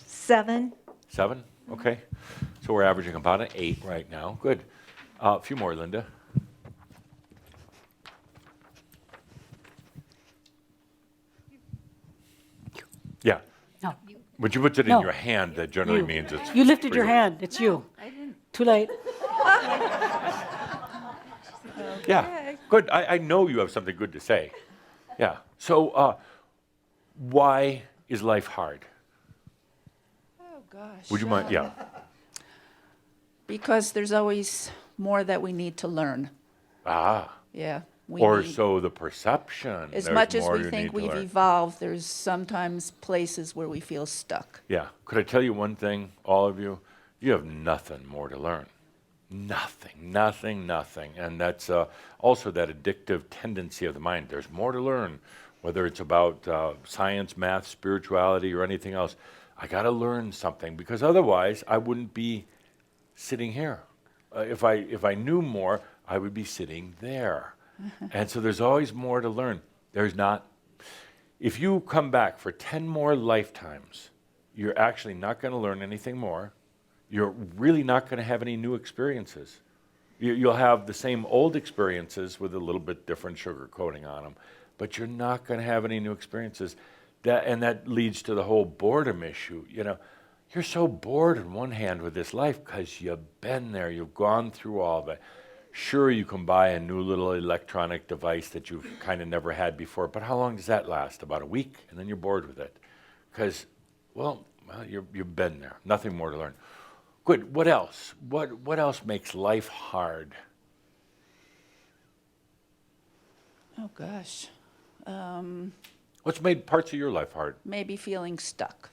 7. 7? Okay. So we're averaging about an 8 right now. Good. A few more, Linda. Yeah. No. When you put it No. in your hand, that generally means it's You lifted your pretty- hand. It's you. I didn't. Too late. Yeah, good. I know you have something good to say. Yeah. So why is life hard? Oh, gosh. Would you mind? Yeah. Because there's always more that we need to learn. Ah. Yeah. Or so the perception. As There's much as more we you need think to we've learn. evolved, there's sometimes places where we feel stuck. Yeah. Could I tell you one thing, all of you? You have nothing more to learn. Nothing. And that's also that addictive tendency of the mind. There's more to learn, whether it's about science, math, spirituality, or anything else. I got to learn something, because otherwise I wouldn't be sitting here. If I knew more, I would be sitting there. And so there's always more to learn. There's not. If you come back for 10 more lifetimes, you're actually not going to learn anything more. You're really not going to have any new experiences. You'll have the same old experiences with a little bit different sugar coating on them, but you're not going to have any new experiences. That leads to the whole boredom issue. You know, you're so bored on one hand with this life because you've been there, you've gone through all of it. Sure, you can buy a new little electronic device that you've kind of never had before, but how long does that last? About a week, and then you're bored with it. Because, well, you've been there. Nothing more to learn. Good. What else? What else makes life hard? Oh, gosh. What's made parts of your life hard? Maybe feeling stuck.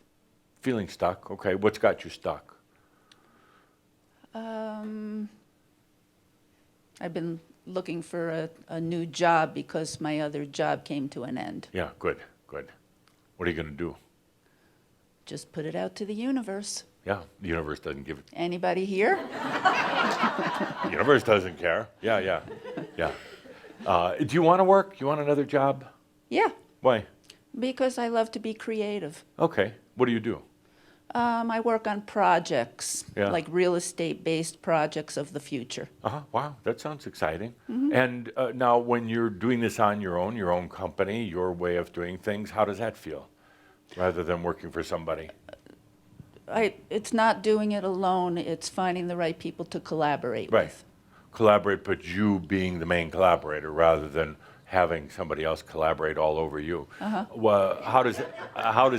Feeling stuck. Okay. What's got you stuck? I've been looking for a new job because my other job came to an end. Yeah. Good. Good. What are you going to do? Just put it out to the universe. Yeah. The universe doesn't give it. Anybody here? The universe doesn't care. Yeah. Yeah. Yeah. Do you want to work? You want another job? Yeah, Why? because I love to be creative. Okay. What do you do? I work on projects, Yeah. like real estate-based projects of the future. Wow, that sounds exciting. And now, when you're doing this on your own company, your way of doing things, how does that feel, rather than working for somebody? It's not doing it alone, it's finding the right people to collaborate Right. with. Collaborate, but you being the main collaborator, rather than having somebody else collaborate all over you. Well, how does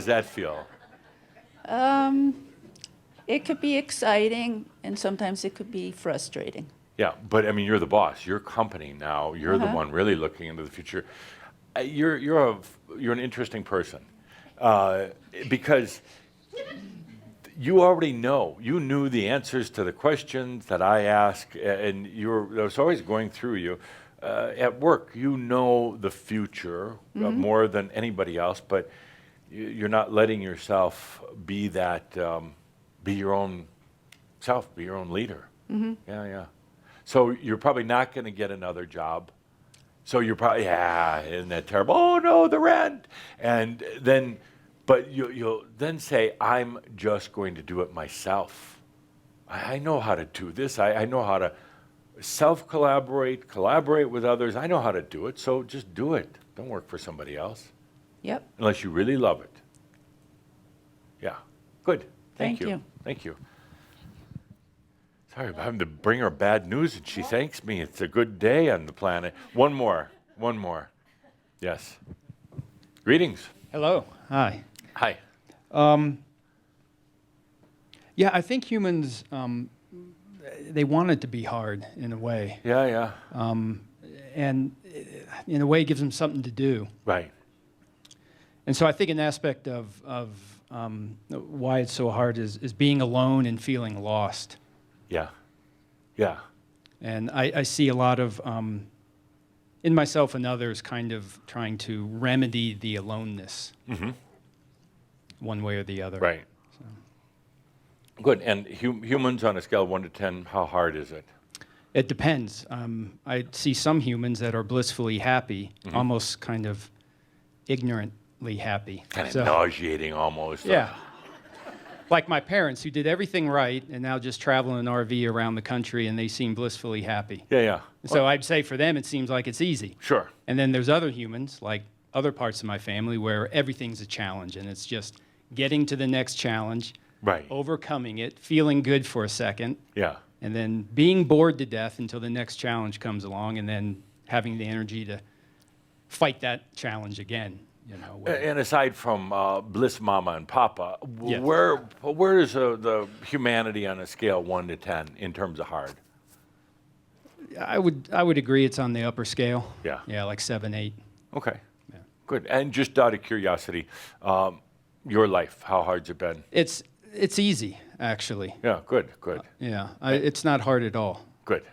that feel? It could be exciting, and sometimes it could be frustrating. Yeah, but I mean, you're the boss. Your company now. You're the one really looking into the future. You're an interesting person because you already know. You knew the answers to the questions that I ask, and I was always going through you. At work, you know the future more than anybody else, but you're not letting yourself be that, be your own self, be your own leader. Yeah. So you're probably not going to get another job. So you're probably, isn't that terrible? Oh no, the rent. And then, but you'll then say, I'm just going to do it myself. I know how to do this. I know how to self-collaborate, collaborate with others. I know how to do it, so just do it. Don't work for somebody else. Yep. Unless you really love it. Yeah. Good. Thank you. Thank you. Sorry, I'm having to bring her bad news, and she thanks me. It's a good day on the planet. One more. Yes. Greetings. Hello. Hi. Hi. Yeah, I think humans, they want it to be hard in a way. Yeah. And in a way, it gives them something to do. Right. And so I think an aspect of why it's so hard is being alone and feeling lost. Yeah. And I see a lot of, in myself and others, kind of trying to remedy the aloneness, one way or the other. Right. So. Good. And humans on a scale of 1 to 10, how hard is it? It depends. I see some humans that are blissfully happy, almost kind of ignorantly happy. Kind of nauseating almost. Yeah. Like my parents, who did everything right and now just travel in an RV around the country, and they seem blissfully happy. Yeah. So I'd say for them, it seems like it's easy. Sure. And then there's other humans, like other parts of my family, where everything's a challenge, and it's just getting to the next challenge, Right. overcoming it, feeling good for a second, Yeah. and then being bored to death until the next challenge comes along, and then having the energy to fight that challenge again. You know. And aside from Bliss Mama and Papa, Yes. where is the humanity on a scale 1 to 10 in terms of hard? I would agree it's on the upper scale. Yeah. Yeah, like 7, 8. Okay. Yeah. Good. And just out of curiosity, your life, how hard's it been? It's easy, actually. Yeah. Good. Yeah, it's not hard at all. Good.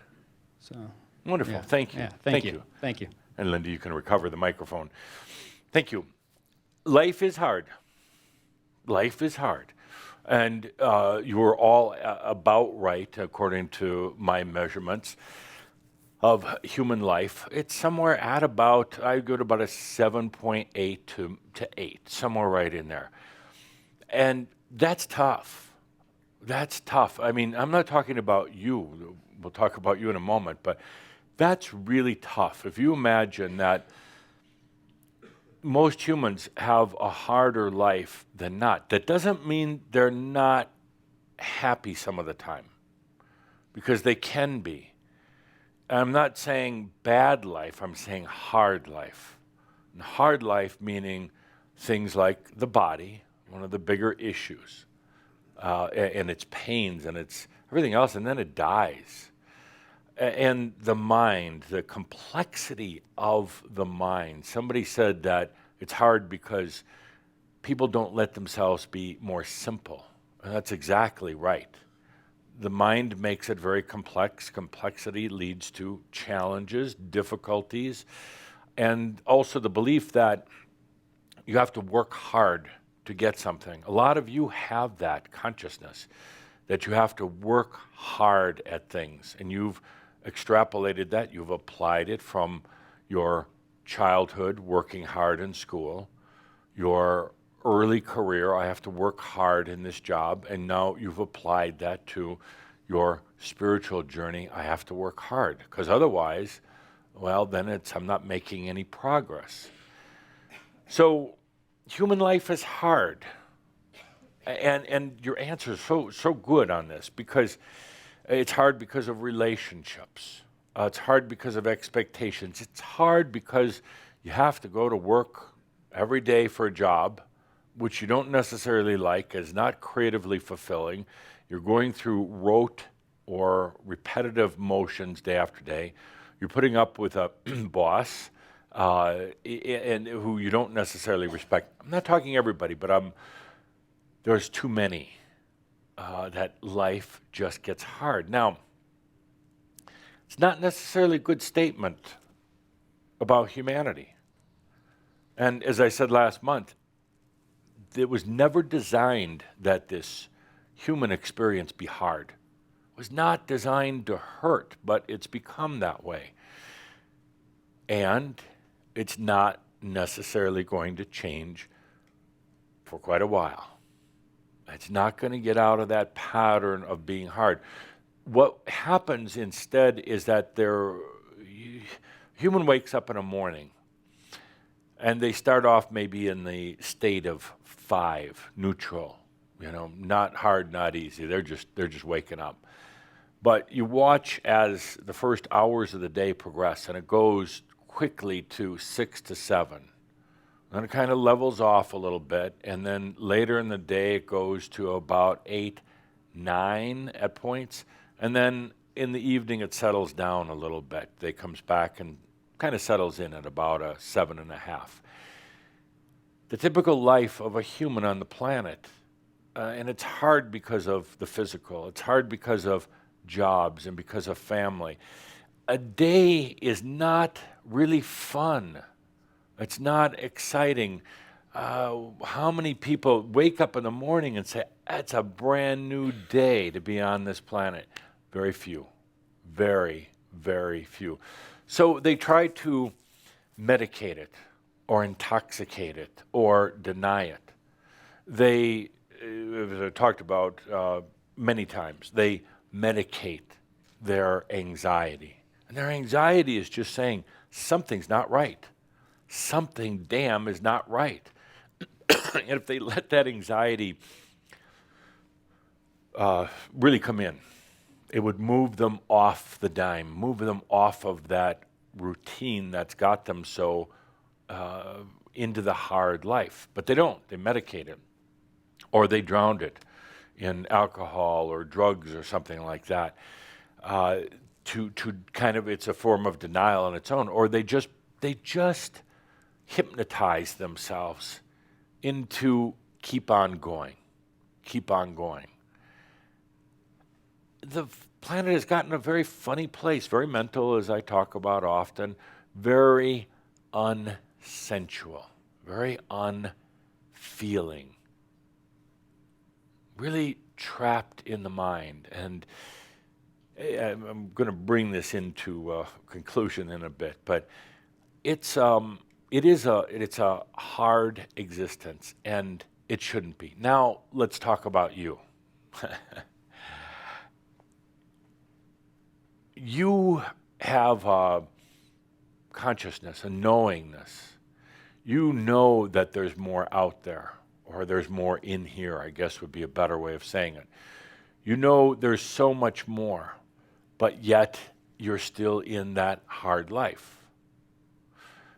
So. Wonderful. Yeah. Thank you. Yeah. Thank you. Thank you. And Linda, you can recover the microphone. Thank you. Life is hard. Life is hard. And you were all about right, according to my measurements of human life. It's somewhere at about, I go to about a 7.8 to 8, somewhere right in there. And That's tough. That's tough. I mean, I'm not talking about you. We'll talk about you in a moment, but that's really tough. If you imagine that most humans have a harder life than not, that doesn't mean they're not happy some of the time, because they can be. I'm not saying bad life, I'm saying hard life. And hard life meaning things like the body, one of the bigger issues, and its pains and its everything else, and then it dies. And the mind, the complexity of the mind. Somebody said that it's hard because people don't let themselves be more simple. And that's exactly right. The mind makes it very complex. Complexity leads to challenges, difficulties, and also the belief that you have to work hard to get something. A lot of you have that consciousness that you have to work hard at things, and you've extrapolated that, you've applied it from your childhood, working hard in school, your early career, I have to work hard in this job, and now you've applied that to your spiritual journey, I have to work hard, because otherwise, well, then I'm not making any progress. So human life is hard. And your answer is so good on this, because it's hard because of relationships. It's hard because of expectations. It's hard because you have to go to work every day for a job, which you don't necessarily like, is not creatively fulfilling. You're going through rote or repetitive motions day after day. You're putting up with a boss and who you don't necessarily respect. I'm not talking everybody, but there's too many that life just gets hard. Now, it's not necessarily a good statement about humanity. And as I said last month, it was never designed that this human experience be hard. It was not designed to hurt, but it's become that way. And it's not necessarily going to change for quite a while. It's not going to get out of that pattern of being hard. What happens instead is that human wakes up in a morning, and they start off maybe in the state of 5, neutral, not hard, not easy. They're just waking up. But you watch as the first hours of the day progress, and it goes quickly to 6 to 7. Then it kind of levels off a little bit, and then later in the day it goes to about 8, 9 at points, and then in the evening it settles down a little bit. It comes back and kind of settles in at about a 7.5. The typical life of a human on the planet, and it's hard because of the physical, it's hard because of jobs and because of family. A day is not really fun. It's not exciting. How many people wake up in the morning and say, it's a brand new day to be on this planet? Very few. Very, very few. So they try to medicate it or intoxicate it or deny it. They, as I talked about many times, they medicate their anxiety. And their anxiety is just saying, something's not right. Something damn is not right. And if they let that anxiety really come in, it would move them off the dime, move them off of that routine that's got them so into the hard life. But they don't. They medicate it. Or they drown it in alcohol or drugs or something like that. To kind of, it's a form of denial on its own. Or they just hypnotize themselves into keep on going. The planet has gotten a very funny place, very mental, as I talk about often, very unsensual, very unfeeling, really trapped in the mind. And I'm going to bring this into a conclusion in a bit, but it's a hard existence, and It shouldn't be. Now, let's talk about you. You have a consciousness, a knowingness. You know that there's more out there, or there's more in here, I guess would be a better way of saying it. You know there's so much more, but yet you're still in that hard life.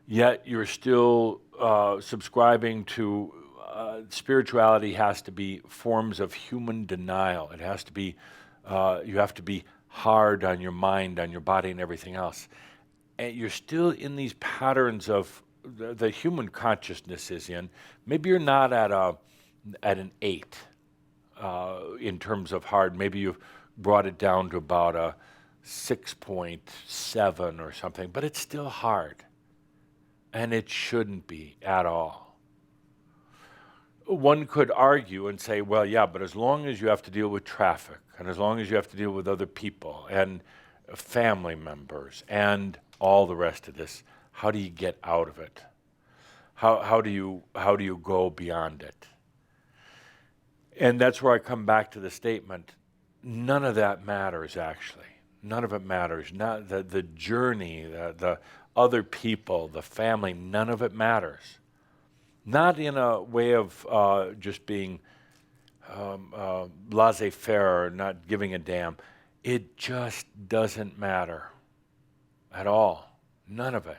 Yet you're still subscribing to spirituality has to be forms of human denial. It has to be, you have to be hard on your mind, on your body, and everything else. And you're still in these patterns of the human consciousness is in. Maybe you're not at an 8 in terms of hard. Maybe you've brought it down to about a 6.7 or something, but it's still hard. And it shouldn't be at all. One could argue and say, well, yeah, but as long as you have to deal with traffic, and as long as you have to deal with other people and family members and all the rest of this, how do you get out of it? How do you go beyond it? And that's where I come back to the statement, none of that matters, actually. None of it matters. Not the journey, the other people, the family, none of it matters. Not in a way of just being laissez-faire or not giving a damn. It just doesn't matter at all. None of it.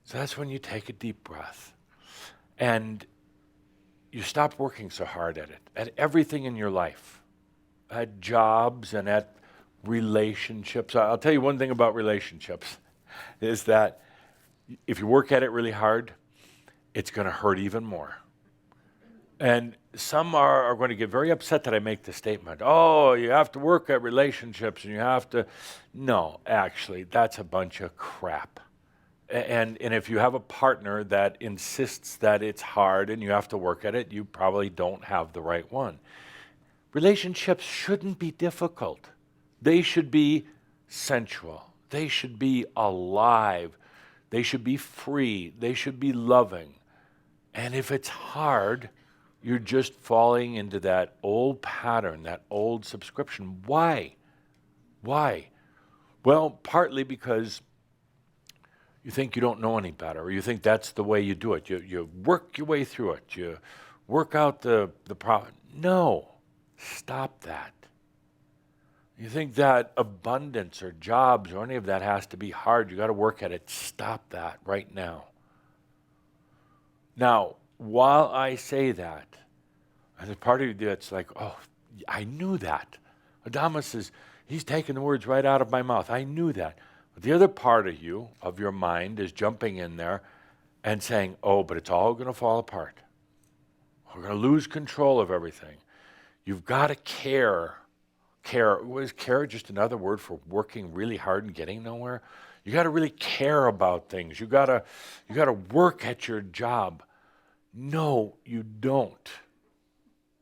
So that's when you take a deep breath and you stop working so hard at it, at everything in your life, at jobs and at relationships. I'll tell you one thing about relationships is that if you work at it really hard, it's going to hurt even more. And some are going to get very upset that I make the statement, oh, you have to work at relationships and you have to. No, actually, that's a bunch of crap. And if you have a partner that insists that it's hard and you have to work at it, you probably don't have the right one. Relationships shouldn't be difficult. They should be sensual. They should be alive. They should be free. They should be loving. And if it's hard, you're just falling into that old pattern, that old subscription. Why? Why? Well, partly because you think you don't know any better, or you think that's the way you do it. You work your way through it. You work out the problem. No, stop that. You think that abundance or jobs or any of that has to be hard. You got to work at it. Stop that right now. Now, while I say that, there's part of you that's like, oh, I knew that. Adamus he's taking the words right out of my mouth. I knew that. But the other part of you, of your mind, is jumping in there and saying, oh, but it's all going to fall apart. We're going to lose control of everything. You've got to care. Care, was care just another word for working really hard and getting nowhere? You got to really care about things. You got to work at your job. No, you don't.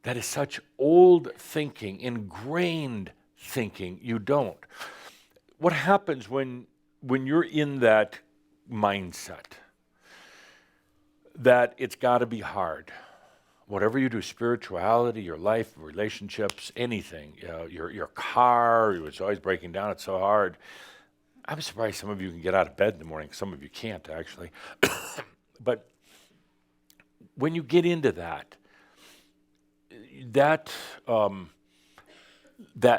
That is such old thinking, ingrained thinking. You don't. What happens when you're in that mindset that it's got to be hard? Whatever you do, spirituality, your life, relationships, anything, your car, it's always breaking down, it's so hard. I'm surprised some of you can get out of bed in the morning. Some of you can't, actually. But when you get into that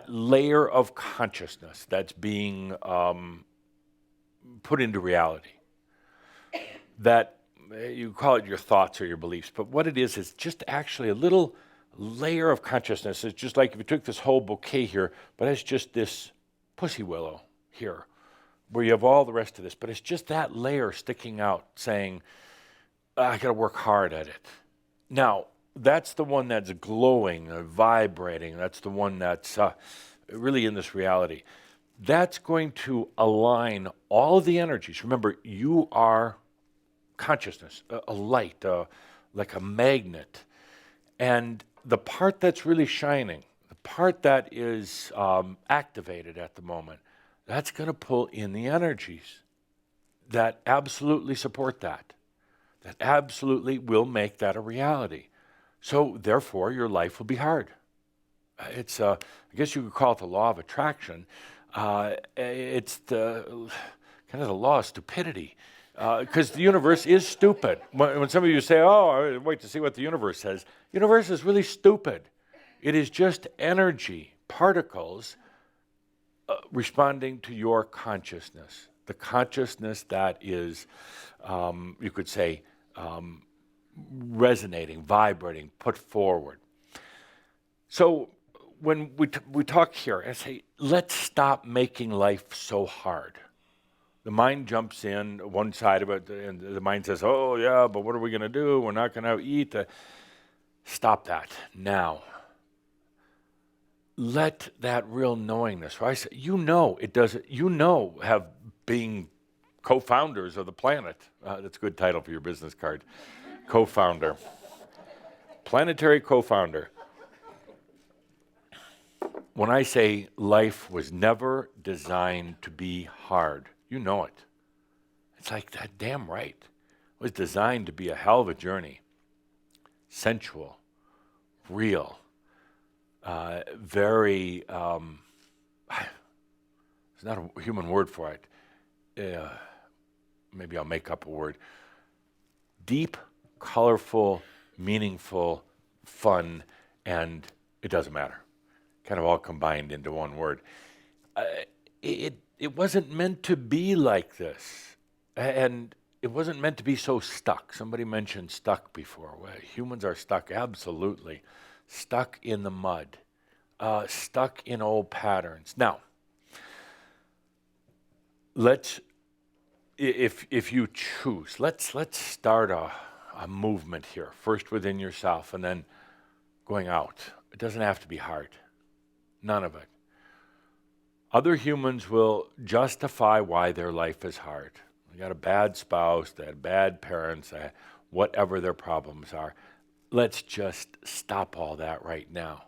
layer of consciousness that's being put into reality, that you call it your thoughts or your beliefs, but what it is just actually a little layer of consciousness. It's just like if you took this whole bouquet here, but it's just this pussy willow here, where you have all the rest of this, but it's just that layer sticking out saying, I got to work hard at it. Now, that's the one that's glowing, vibrating. That's the one that's really in this reality. That's going to align all of the energies. Remember, you are consciousness, a light, like a magnet. And the part that's really shining, the part that is activated at the moment, that's going to pull in the energies that absolutely support that absolutely will make that a reality. So therefore, your life will be hard. It's, I guess you could call it the law of attraction. It's the kind of the law of stupidity. Because the universe is stupid. When some of you say, oh, I wait to see what the universe says, the universe is really stupid. It is just energy, particles, responding to your consciousness. The consciousness that is, you could say, resonating, vibrating, put forward. So when we talk here, I say, let's stop making life so hard. The mind jumps in one side of it, and the mind says, oh, yeah, but what are we going to do? We're not going to eat. Stop that now. Let that real knowingness, right? You know it doesn't, you know, have being co-founders of the planet. That's a good title for your business card. Co-founder. Planetary co-founder. When I say life was never designed to be hard, you know it. It's like that damn right. It was designed to be a hell of a journey. Sensual, real, very, there's not a human word for it. Maybe I'll make up a word. Deep, colorful, meaningful, fun, and it doesn't matter. Kind of all combined into one word. It wasn't meant to be like this. And it wasn't meant to be so stuck. Somebody mentioned stuck before. Well, humans are stuck, absolutely. Stuck in the mud. Stuck in old patterns. Now, let's, if you choose, let's start a movement here. First within yourself and then going out. It doesn't have to be hard. None of it. Other humans will justify why their life is hard. They got a bad spouse, they had bad parents, whatever their problems are. Let's just stop all that right now.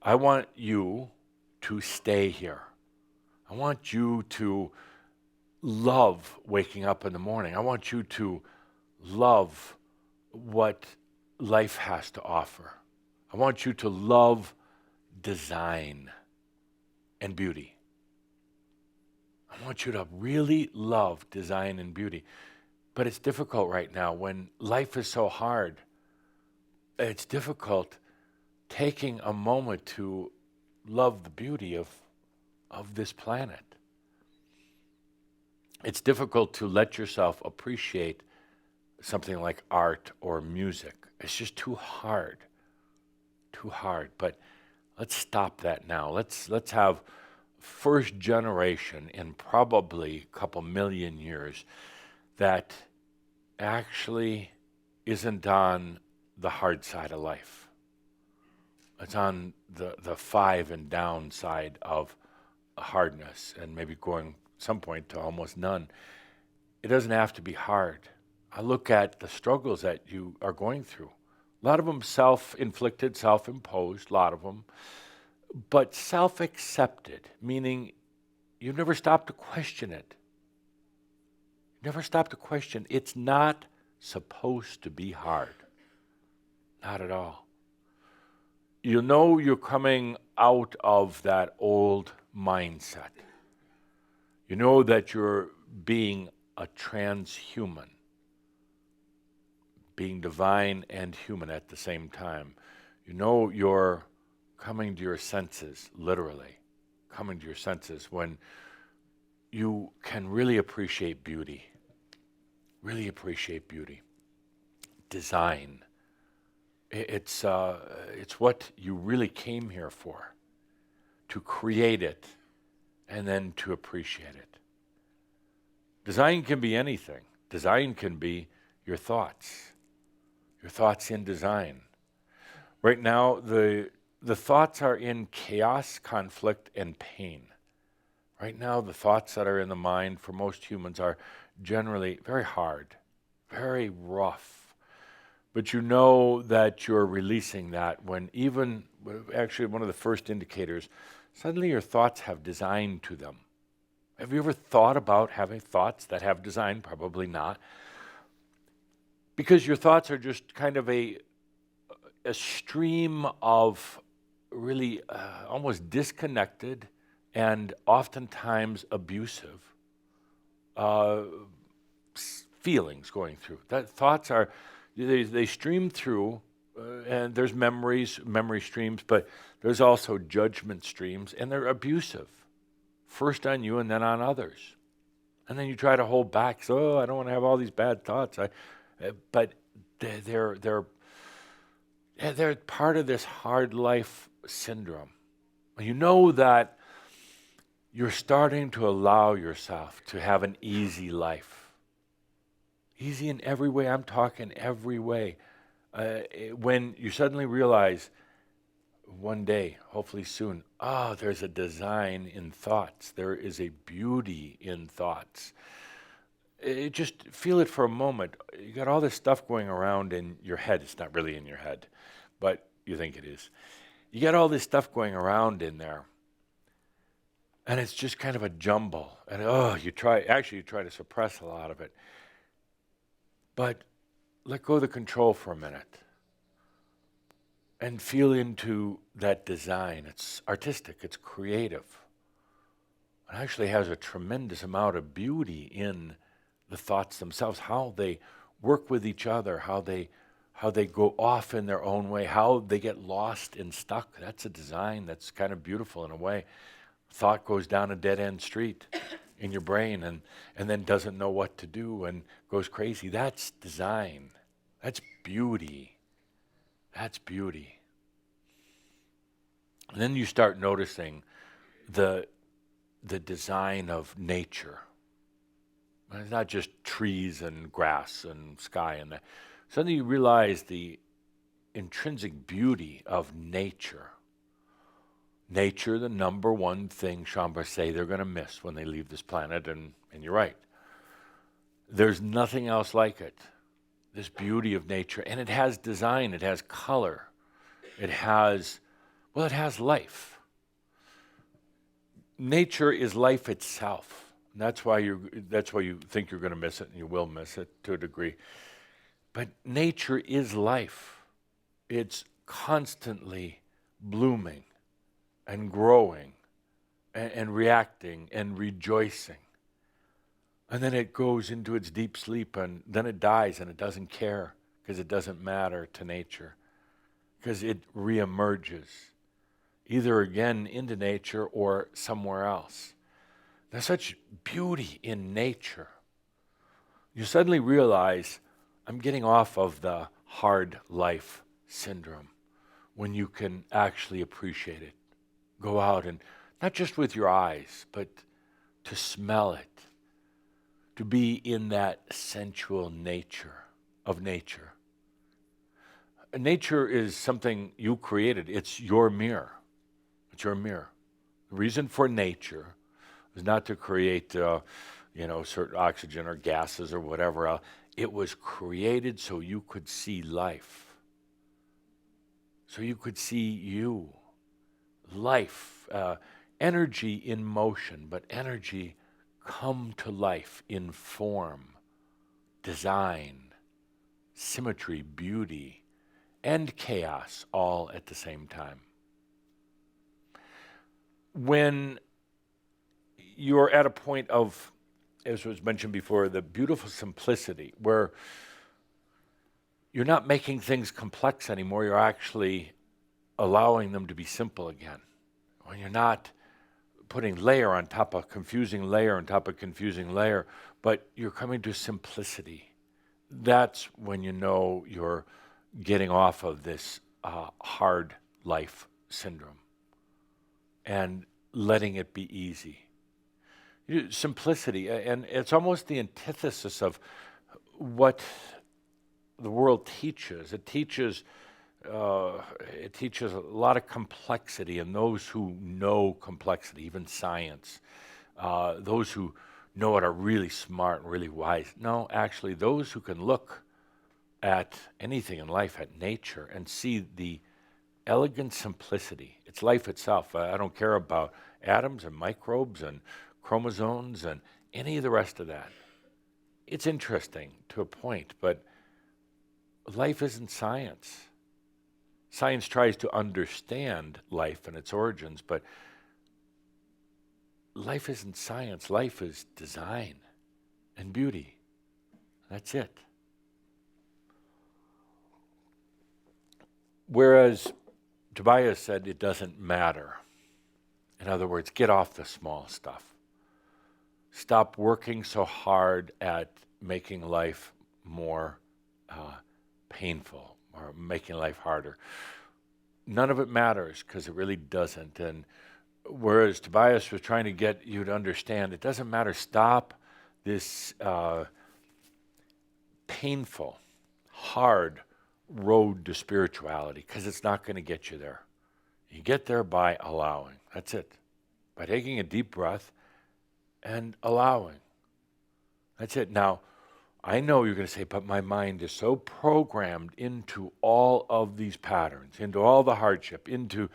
I want you to stay here. I want you to love waking up in the morning. I want you to love what life has to offer. I want you to love design and beauty. I want you to really love design and beauty. But it's difficult right now when life is so hard. It's difficult taking a moment to love the beauty of this planet. It's difficult to let yourself appreciate something like art or music. It's just too hard. Too hard. But let's stop that now. Let's have first generation in probably a couple million years that actually isn't on the hard side of life. It's on the five and down side of hardness and maybe going at some point to almost none. It doesn't have to be hard. I look at the struggles that you are going through. A lot of them self-inflicted, self-imposed, a lot of them. But self-accepted, meaning you never stop to question it. Never stop to question. It's not supposed to be hard. Not at all. You know you're coming out of that old mindset. You know that you're being a transhuman, being divine and human at the same time. You know you're coming to your senses, literally, coming to your senses when you can really appreciate beauty. Really appreciate beauty. Design. It's what you really came here for, to create it and then to appreciate it. Design can be anything. Design can be your thoughts in design. Right now, the thoughts are in chaos, conflict, and pain. Right now, the thoughts that are in the mind for most humans are generally very hard, very rough. But you know that you're releasing that when even, actually one of the first indicators, suddenly your thoughts have design to them. Have you ever thought about having thoughts that have design? Probably not. Because your thoughts are just kind of a stream of really almost disconnected and oftentimes abusive feelings going through. That thoughts are, they stream through, and there's memory streams, but there's also judgment streams, and they're abusive. First on you and then on others. And then you try to hold back, so I don't want to have all these bad thoughts. But they're part of this hard life syndrome. You know that you're starting to allow yourself to have an easy life. Easy in every way. I'm talking every way. When you suddenly realize one day, hopefully soon, there's a design in thoughts. There is a beauty in thoughts. Just feel it for a moment. You got all this stuff going around in your head. It's not really in your head, but you think it is. You got all this stuff going around in there, and it's just kind of a jumble. And you try to suppress a lot of it. But let go of the control for a minute and feel into that design. It's artistic, it's creative. It actually has a tremendous amount of beauty in the thoughts themselves, how they work with each other, how they go off in their own way, how they get lost and stuck. That's a design that's kind of beautiful in a way. Thought goes down a dead-end street in your brain and then doesn't know what to do and goes crazy. That's design. That's beauty. That's beauty. And then you start noticing the design of nature. And it's not just trees and grass and sky and that. Suddenly you realize the intrinsic beauty of nature. Nature, the number one thing Chambers say they're going to miss when they leave this planet, and you're right. There's nothing else like it. This beauty of nature, and it has design, it has color, it has life. Nature is life itself. And that's why you think you're going to miss it, and you will miss it to a degree. But nature is life. It's constantly blooming and growing and reacting and rejoicing. And then it goes into its deep sleep, and then it dies, and it doesn't care because it doesn't matter to nature, because it reemerges, either again into nature or somewhere else. There's such beauty in nature. You suddenly realize, I'm getting off of the hard life syndrome when you can actually appreciate it. Go out and, not just with your eyes, but to smell it. To be in that sensual nature of nature. Nature is something you created. It's your mirror. It's your mirror. The reason for nature is not to create, certain oxygen or gases or whatever else. It was created so you could see life. So you could see you. Life, energy in motion, but energy come to life in form, design, symmetry, beauty, and chaos all at the same time. When you're at a point of, as was mentioned before, the beautiful simplicity, where you're not making things complex anymore, you're actually allowing them to be simple again. When you're not putting layer on top of confusing layer on top of confusing layer, but you're coming to simplicity. That's when you know you're getting off of this hard life syndrome and letting it be easy. Simplicity, and it's almost the antithesis of what the world teaches. It teaches a lot of complexity, and those who know complexity, even science, those who know it are really smart and really wise. No, actually, those who can look at anything in life, at nature, and see the elegant simplicity. It's life itself. I don't care about atoms and microbes and chromosomes and any of the rest of that. It's interesting to a point, but life isn't science. Science tries to understand life and its origins, but life isn't science. Life is design and beauty. That's it. Whereas Tobias said it doesn't matter. In other words, get off the small stuff. Stop working so hard at making life more painful or making life harder. None of it matters because it really doesn't. And whereas Tobias was trying to get you to understand, it doesn't matter. Stop this painful, hard road to spirituality because it's not going to get you there. You get there by allowing. That's it. By taking a deep breath and allowing. That's it. Now, I know you're going to say, but my mind is so programmed into all of these patterns, into all the hardship, into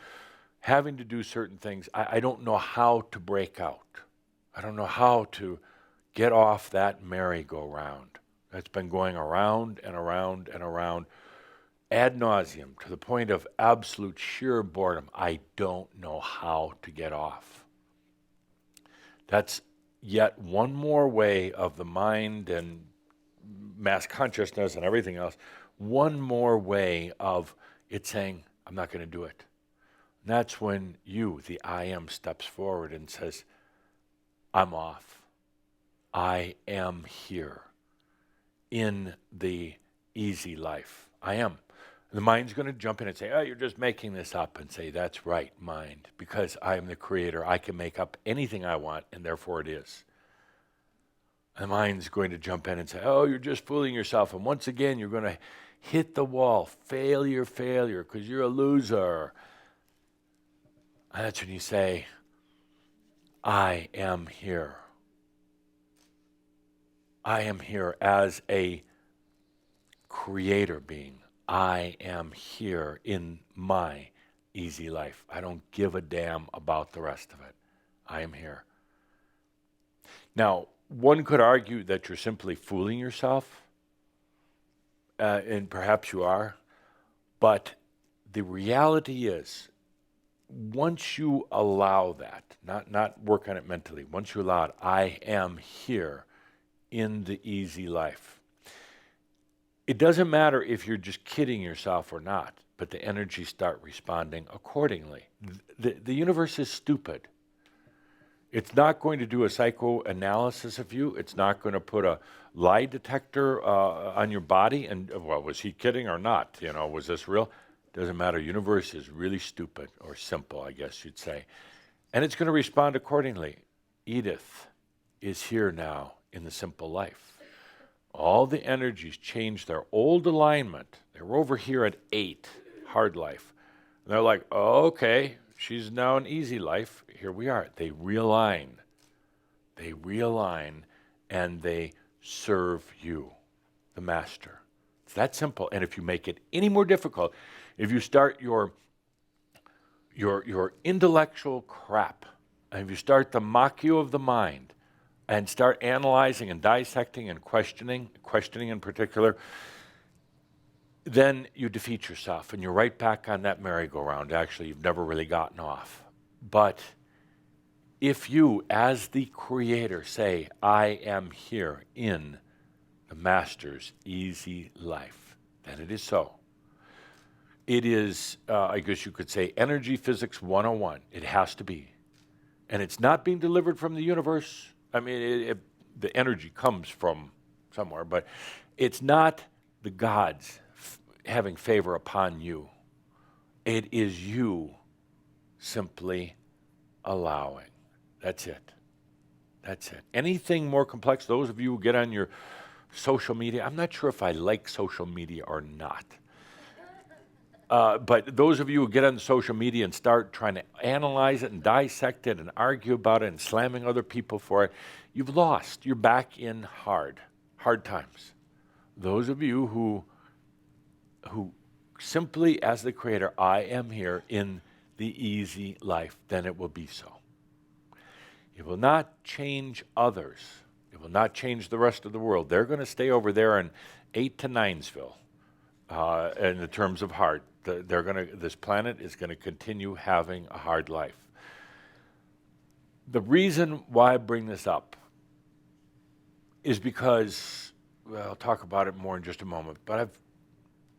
having to do certain things. I don't know how to break out. I don't know how to get off that merry-go-round that's been going around and around and around ad nauseum to the point of absolute sheer boredom. I don't know how to get off. That's yet one more way of the mind and mass consciousness and everything else, one more way of it saying, I'm not going to do it. And that's when you, the I am, steps forward and says, I'm off. I am here in the easy life. I am. The mind's going to jump in and say, oh, you're just making this up, and say, that's right, mind, because I am the creator. I can make up anything I want, and therefore it is. The mind's going to jump in and say, oh, you're just fooling yourself. And once again, you're going to hit the wall. Failure, failure, because you're a loser. And that's when you say, I am here. I am here as a creator being. I am here in my easy life. I don't give a damn about the rest of it. I am here. Now, one could argue that you're simply fooling yourself, and perhaps you are, but the reality is, once you allow that, not work on it mentally, once you allow it, I am here in the easy life. It doesn't matter if you're just kidding yourself or not, but the energies start responding accordingly. The universe is stupid. It's not going to do a psychoanalysis of you. It's not going to put a lie detector on your body and, well, was he kidding or not? You know, was this real? Doesn't matter. Universe is really stupid, or simple, I guess you'd say. And it's going to respond accordingly. Edith is here now in the simple life. All the energies change their old alignment. They were over here at 8, hard life. And they're like, oh, okay, she's now in easy life. Here we are. They realign. They realign, and they serve you, the master. It's that simple. And if you make it any more difficult, if you start your intellectual crap, and if you start to mock you of the mind, and start analyzing and dissecting and questioning in particular, then you defeat yourself, and you're right back on that merry-go-round. Actually, you've never really gotten off. But if you, as the creator, say, I am here in the master's easy life, then it is so. It is, I guess you could say, energy physics 101. It has to be. And it's not being delivered from the universe. I mean, the energy comes from somewhere, but it's not the gods having favor upon you. It is you simply allowing. That's it. That's it. Anything more complex, those of you who get on your social media, I'm not sure if I like social media or not. But those of you who get on social media and start trying to analyze it and dissect it and argue about it and slamming other people for it, you've lost. You're back in hard times. Those of you who simply, as the creator, I am here in the easy life, then it will be so. It will not change others. It will not change the rest of the world. They're going to stay over there in 8 to 9'sville. in the terms of hard. This planet is going to continue having a hard life. The reason why I bring this up is because, well, I'll talk about it more in just a moment, but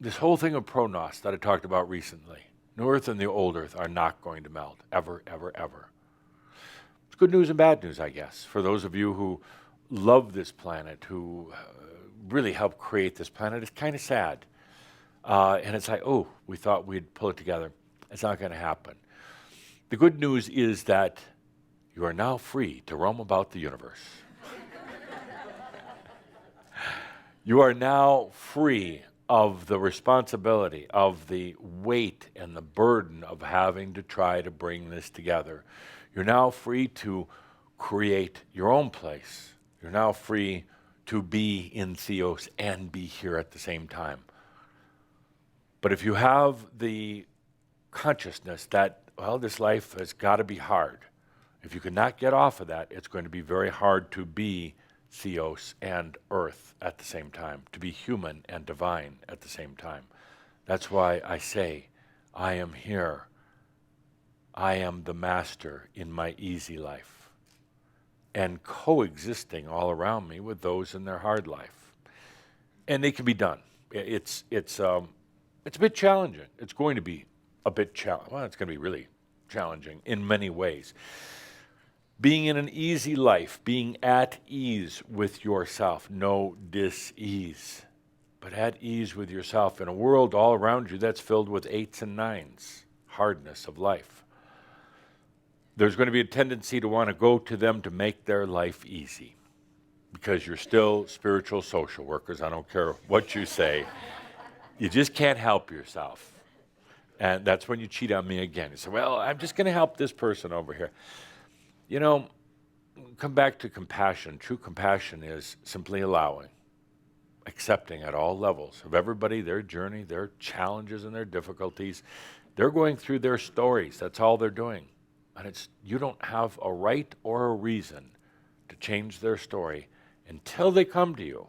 this whole thing of pronos that I talked about recently, New Earth and the Old Earth are not going to melt, ever, ever, ever. It's good news and bad news, I guess, for those of you who love this planet, who really helped create this planet. It's kind of sad. And it's like, oh, we thought we'd pull it together. It's not going to happen. The good news is that you are now free to roam about the universe. You are now free of the responsibility, of the weight and the burden of having to try to bring this together. You're now free to create your own place. You're now free to be in Theos and be here at the same time. But if you have the consciousness that, well, this life has got to be hard, if you cannot get off of that, it's going to be very hard to be Theos and Earth at the same time, to be human and divine at the same time. That's why I say, I am here. I am the master in my easy life, and coexisting all around me with those in their hard life. And it can be done. It's a bit challenging. It's going to be a bit challenging. Well, it's going to be really challenging in many ways. Being in an easy life, being at ease with yourself, no dis-ease, but at ease with yourself in a world all around you that's filled with 8s and 9s, hardness of life. There's going to be a tendency to want to go to them to make their life easy, because you're still spiritual social workers. I don't care what you say. You just can't help yourself. And that's when you cheat on me again. You say, well, I'm just going to help this person over here. You know, come back to compassion. True compassion is simply allowing, accepting at all levels of everybody, their journey, their challenges and their difficulties. They're going through their stories. That's all they're doing. And you don't have a right or a reason to change their story until they come to you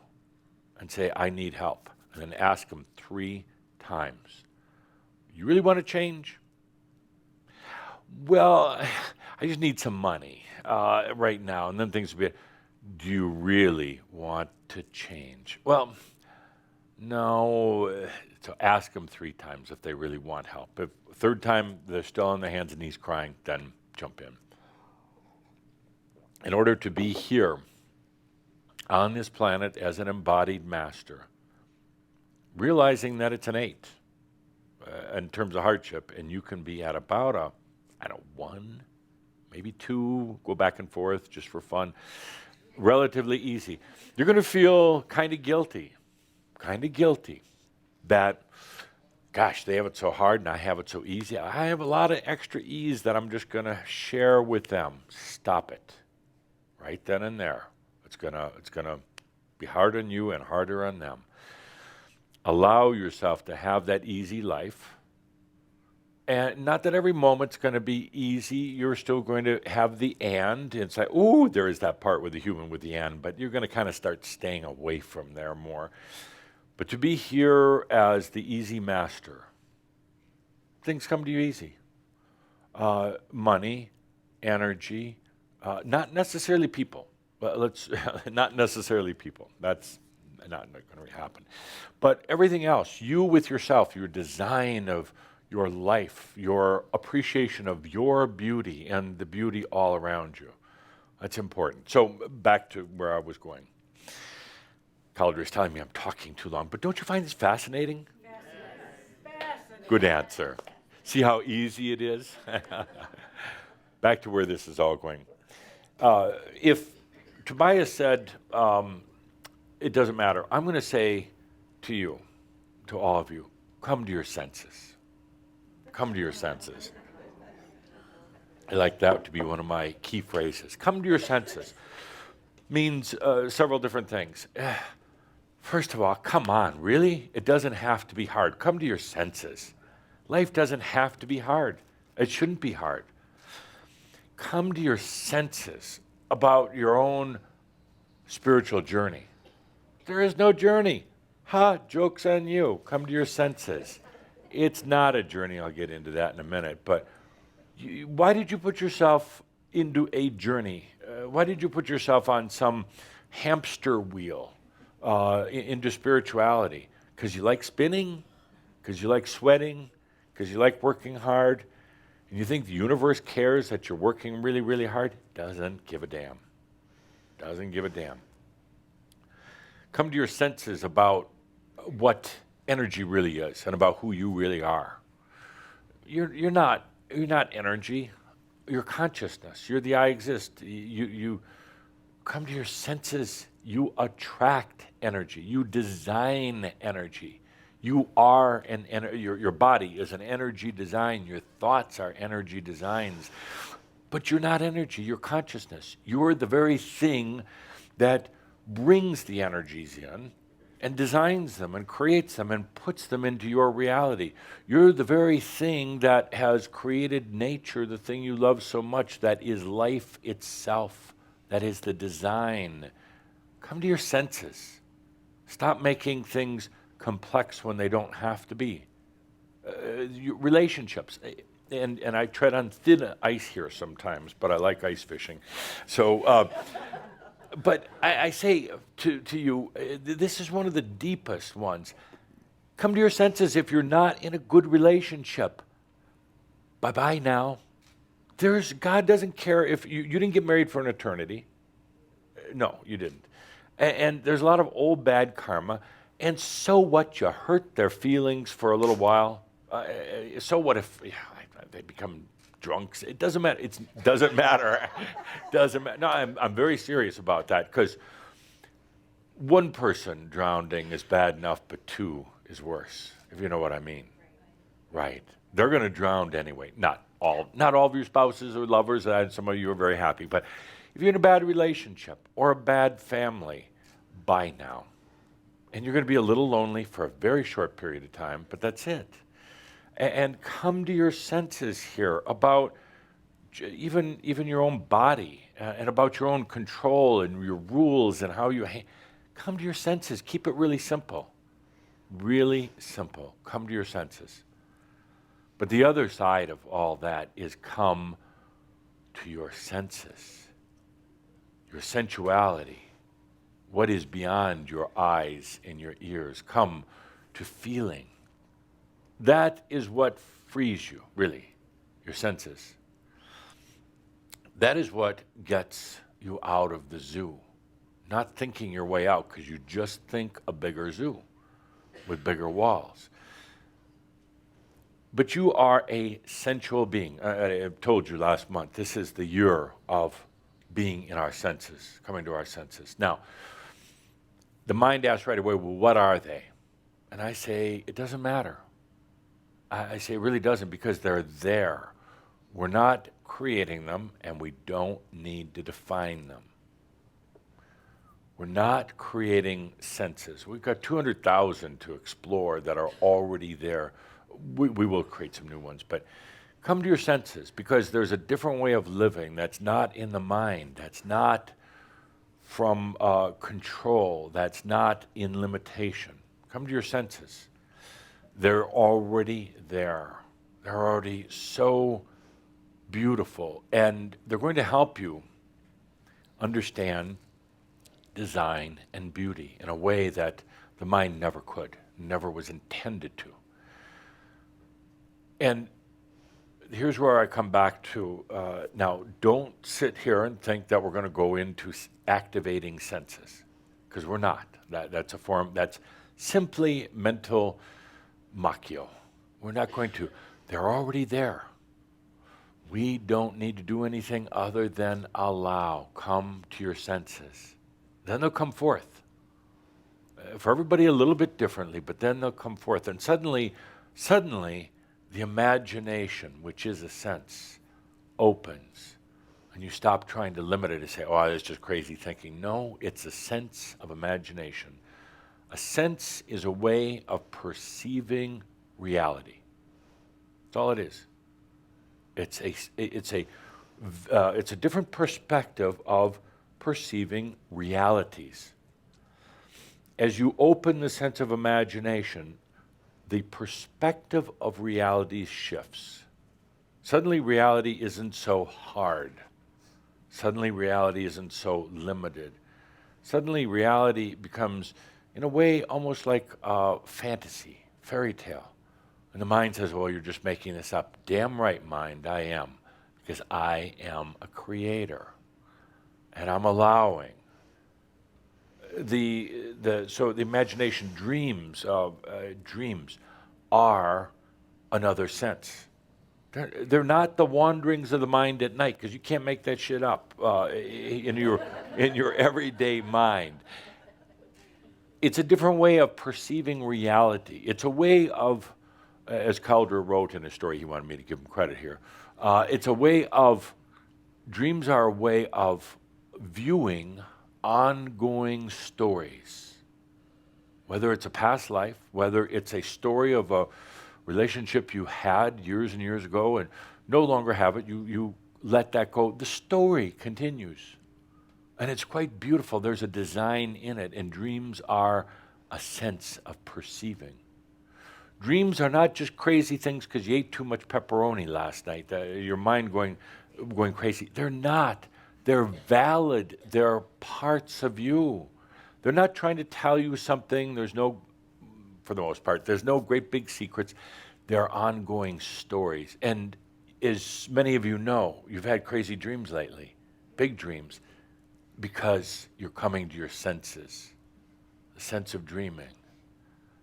and say, I need help. And then ask them 3 times. You really want to change? Well, I just need some money right now. And then things will be, do you really want to change? Well, no. So ask them 3 times if they really want help. If 3rd time they're still on their hands and knees crying, then jump in. In order to be here on this planet as an embodied master, realizing that it's an 8 in terms of hardship, and you can be at about a 1, maybe 2, go back and forth just for fun, relatively easy. You're going to feel kind of guilty that, gosh, they have it so hard and I have it so easy. I have a lot of extra ease that I'm just going to share with them. Stop it. Right then and there. It's going to be hard on you and harder on them. Allow yourself to have that easy life. And not that every moment's going to be easy. You're still going to have the and. It's like, ooh, there is that part with the human with the and, but you're going to kind of start staying away from there more. But to be here as the easy master, things come to you easy. Money, energy, not necessarily people. Not necessarily people. That's not going to happen. But everything else, you with yourself, your design of your life, your appreciation of your beauty and the beauty all around you. That's important. So back to where I was going. Calder is telling me I'm talking too long, but don't you find this fascinating? Fascinating. Good answer. See how easy it is? Back to where this is all going. If Tobias said, it doesn't matter, I'm going to say to you, to all of you, come to your senses. Come to your senses. I like that to be one of my key phrases. Come to your senses means several different things. First of all, come on, really? It doesn't have to be hard. Come to your senses. Life doesn't have to be hard. It shouldn't be hard. Come to your senses about your own spiritual journey. There is no journey. Ha, joke's on you. Come to your senses. It's not a journey. I'll get into that in a minute. But why did you put yourself into a journey? Why did you put yourself on some hamster wheel into spirituality? Because you like spinning? Because you like sweating? Because you like working hard? And you think the universe cares that you're working really, really hard? Doesn't give a damn. Doesn't give a damn. Come to your senses about what energy really is and about who you really are. You're not energy. You're consciousness. You're the I exist. You come to your senses. You attract energy. You design energy. You are your body is an energy design. Your thoughts are energy designs. But you're not energy. You're consciousness. You're the very thing that brings the energies in and designs them and creates them and puts them into your reality. You're the very thing that has created nature, the thing you love so much, that is life itself, that is the design. Come to your senses. Stop making things complex when they don't have to be. Relationships, and I tread on thin ice here sometimes, but I like ice fishing. So, but I say to you, this is one of the deepest ones. Come to your senses if you're not in a good relationship. Bye-bye now. God doesn't care if you didn't get married for an eternity. No, you didn't. And there's a lot of old bad karma. And so what? You hurt their feelings for a little while. So what if they become drunks? It doesn't matter. It doesn't matter. Doesn't matter. No, I'm very serious about that, because one person drowning is bad enough, but two is worse, if you know what I mean. Right. They're going to drown anyway. Not all of your spouses or lovers. Some of you are very happy. But if you're in a bad relationship or a bad family, bye now. And you're going to be a little lonely for a very short period of time, but that's it. And come to your senses here about even your own body and about your own control and your rules and how you come to your senses. Keep it really simple. Really simple. Come to your senses. But the other side of all that is come to your senses, your sensuality, what is beyond your eyes and your ears. Come to feeling. That is what frees you, really, your senses. That is what gets you out of the zoo. Not thinking your way out, because you just think a bigger zoo with bigger walls. But you are a sensual being. I told you last month, this is the year of being in our senses, coming to our senses. Now, the mind asks right away, well, what are they? And I say, it doesn't matter. I say it really doesn't, because they're there. We're not creating them, and we don't need to define them. We're not creating senses. We've got 200,000 to explore that are already there. We will create some new ones, but come to your senses, because there's a different way of living that's not in the mind, that's not from control, that's not in limitation. Come to your senses. They're already there. They're already so beautiful, and they're going to help you understand design and beauty in a way that the mind never could, never was intended to. And here's where I come back to, now, don't sit here and think that we're going to go into activating senses, because we're not. That's a form, that's simply mental macchio. We're not going to. They're already there. We don't need to do anything other than allow. Come to your senses. Then they'll come forth. For everybody a little bit differently, but then they'll come forth. And suddenly, the imagination, which is a sense, opens. And you stop trying to limit it and say, oh, that's just crazy thinking. No, it's a sense of imagination. A sense is a way of perceiving reality. That's all it is. It's a different perspective of perceiving realities. as you open the sense of imagination, the perspective of reality shifts. Suddenly reality isn't so hard. Suddenly reality isn't so limited. Suddenly reality becomes, in a way, almost like a fantasy, fairy tale. And the mind says, well, you're just making this up. Damn right, mind, I am. Because I am a creator. And I'm allowing. So the imagination dreams are another sense. They're not the wanderings of the mind at night, because you can't make that shit up in your everyday mind. It's a different way of perceiving reality. It's a way of, as Calder wrote in a story, he wanted me to give him credit here. It's a way of, dreams are a way of viewing ongoing stories. Whether it's a past life, whether it's a story of a relationship you had years and years ago and no longer have it, you let that go. The story continues. And it's quite beautiful. There's a design in it, and dreams are a sense of perceiving. Dreams are not just crazy things because you ate too much pepperoni last night, your mind going crazy. They're not. They're valid. They're parts of you. They're not trying to tell you something. There's no, for the most part, there's no great big secrets. They're ongoing stories. And as many of you know, you've had crazy dreams lately, big dreams, because you're coming to your senses, the sense of dreaming.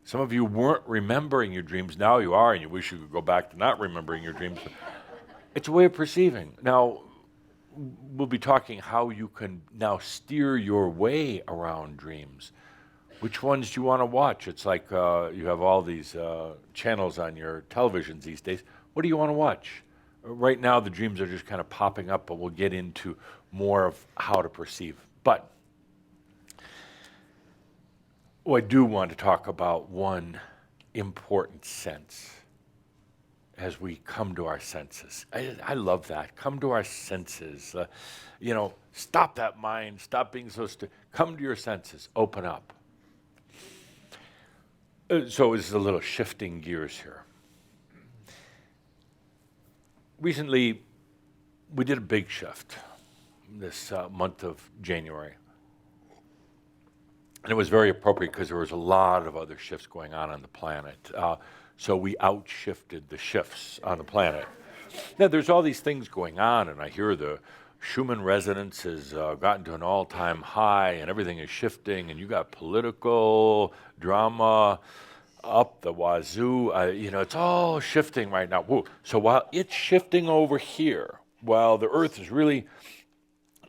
Some of you weren't remembering your dreams. Now you are, and you wish you could go back to not remembering your dreams. It's a way of perceiving. Now, we'll be talking how you can now steer your way around dreams. Which ones do you want to watch? It's like you have all these channels on your televisions these days. What do you want to watch? Right now, the dreams are just kind of popping up, but we'll get into more of how to perceive. But I do want to talk about one important sense as we come to our senses. I love that. Come to our senses. Stop that mind. Stop being so come to your senses. Open up. So this is a little shifting gears here. Recently, we did a big shift this month of January. And it was very appropriate because there was a lot of other shifts going on the planet. So we outshifted the shifts on the planet. Now, there's all these things going on, and I hear the Schumann resonance has gotten to an all-time high, and everything is shifting, and you got political drama up the wazoo. It's all shifting right now. Whoa. So while it's shifting over here, while the Earth is really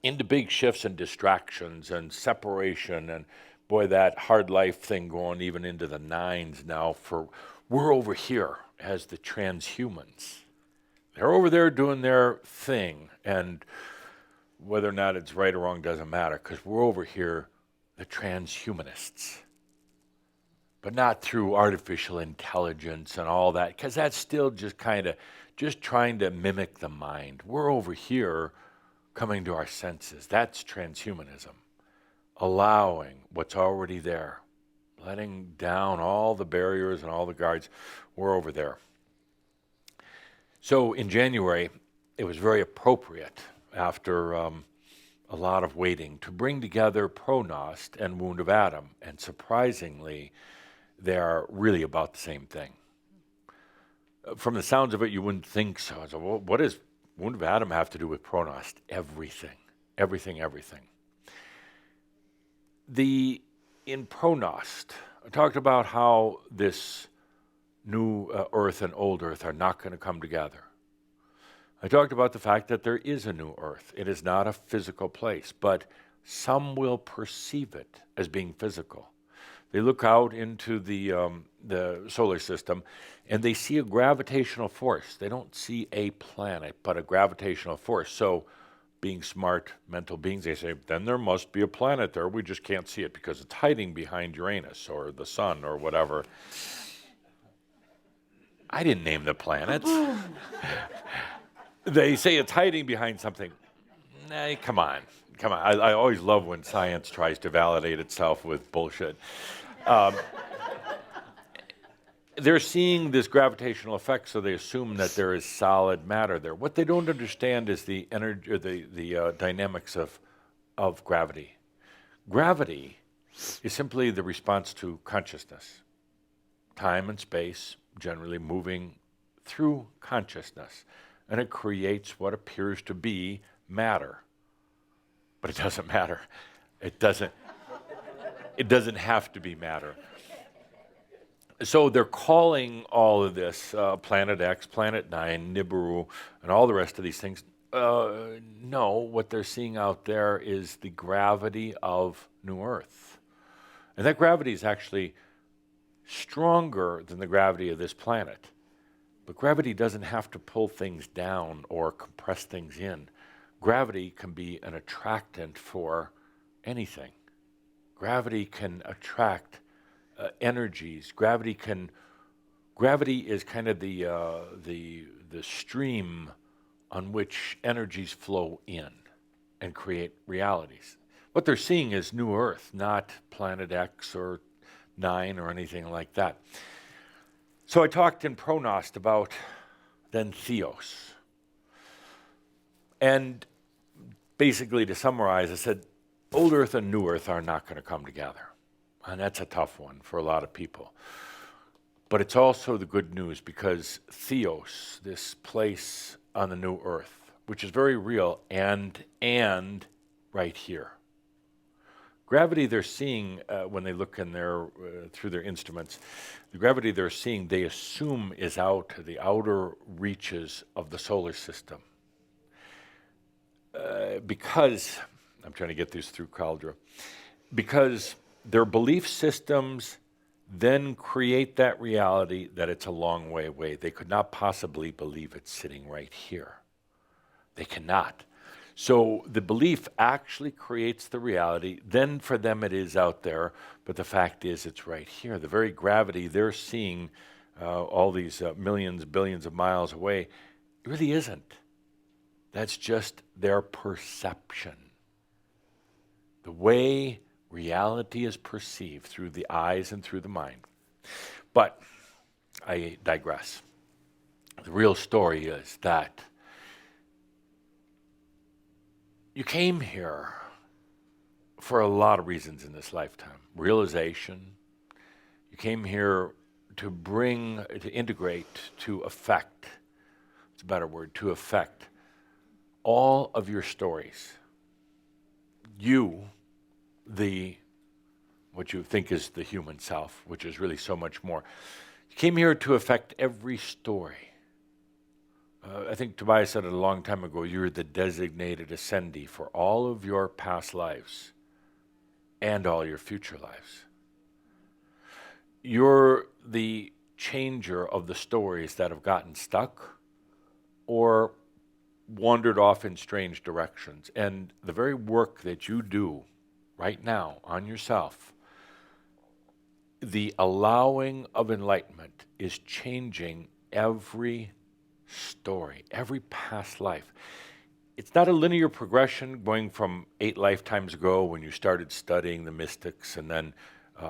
into big shifts and distractions and separation, and boy, that hard life thing going even into the nines now, we're over here as the transhumans. They're over there doing their thing, and whether or not it's right or wrong doesn't matter, because we're over here, the transhumanists. But not through artificial intelligence and all that, because that's still just kind of just trying to mimic the mind. We're over here coming to our senses. That's transhumanism. Allowing what's already there. Letting down all the barriers and all the guards. We're over there. So in January, it was very appropriate after a lot of waiting to bring together Pronost and Wound of Adam. And surprisingly, they are really about the same thing. From the sounds of it, you wouldn't think so. So what does Wound of Adam have to do with Pronost? Everything. Everything. In Pronost, I talked about how this new Earth and old Earth are not going to come together. I talked about the fact that there is a new Earth. It is not a physical place, but some will perceive it as being physical. They look out into the solar system, and they see a gravitational force. They don't see a planet, but a gravitational force. So, being smart mental beings, they say, then there must be a planet there. We just can't see it because it's hiding behind Uranus or the sun or whatever. I didn't name the planets. They say it's hiding behind something. Nah, come on. Come on, I always love when science tries to validate itself with bullshit. They're seeing this gravitational effect, so they assume that there is solid matter there. What they don't understand is the energy, or the dynamics of gravity. Gravity is simply the response to consciousness. Time and space generally moving through consciousness, and it creates what appears to be matter. But it doesn't matter. It doesn't have to be matter. So they're calling all of this Planet X, Planet 9, Nibiru, and all the rest of these things. No, what they're seeing out there is the gravity of New Earth. And that gravity is actually stronger than the gravity of this planet. But gravity doesn't have to pull things down or compress things in. Gravity can be an attractant for anything. Gravity can attract energies. Gravity is kind of the stream on which energies flow in and create realities. What they're seeing is New Earth, not Planet X or 9 or anything like that. So I talked in Pronost about then Theos. And basically, to summarize, I said, Old Earth and New Earth are not going to come together. And that's a tough one for a lot of people. But it's also the good news, because Theos, this place on the new earth, which is very real, and right here. Gravity they're seeing when they look in their through their instruments, the gravity they're seeing, they assume is out to the outer reaches of the solar system. Because, I'm trying to get this through Caldera, because their belief systems then create that reality that it's a long way away. They could not possibly believe it's sitting right here. They cannot. So the belief actually creates the reality. Then for them it is out there, but the fact is it's right here. The very gravity they're seeing all these millions, billions of miles away, it really isn't. That's just their perception. The way reality is perceived through the eyes and through the mind. But I digress. The real story is that you came here for a lot of reasons in this lifetime. Realization. You came here to integrate, to affect, it's a better word, to affect all of your stories. You, what you think is the human self, which is really so much more. You came here to affect every story. I think Tobias said it a long time ago, you're the designated ascendee for all of your past lives and all your future lives. You're the changer of the stories that have gotten stuck or wandered off in strange directions. And the very work that you do right now on yourself, the allowing of enlightenment is changing every story, every past life. It's not a linear progression going from 8 lifetimes ago when you started studying the mystics, and then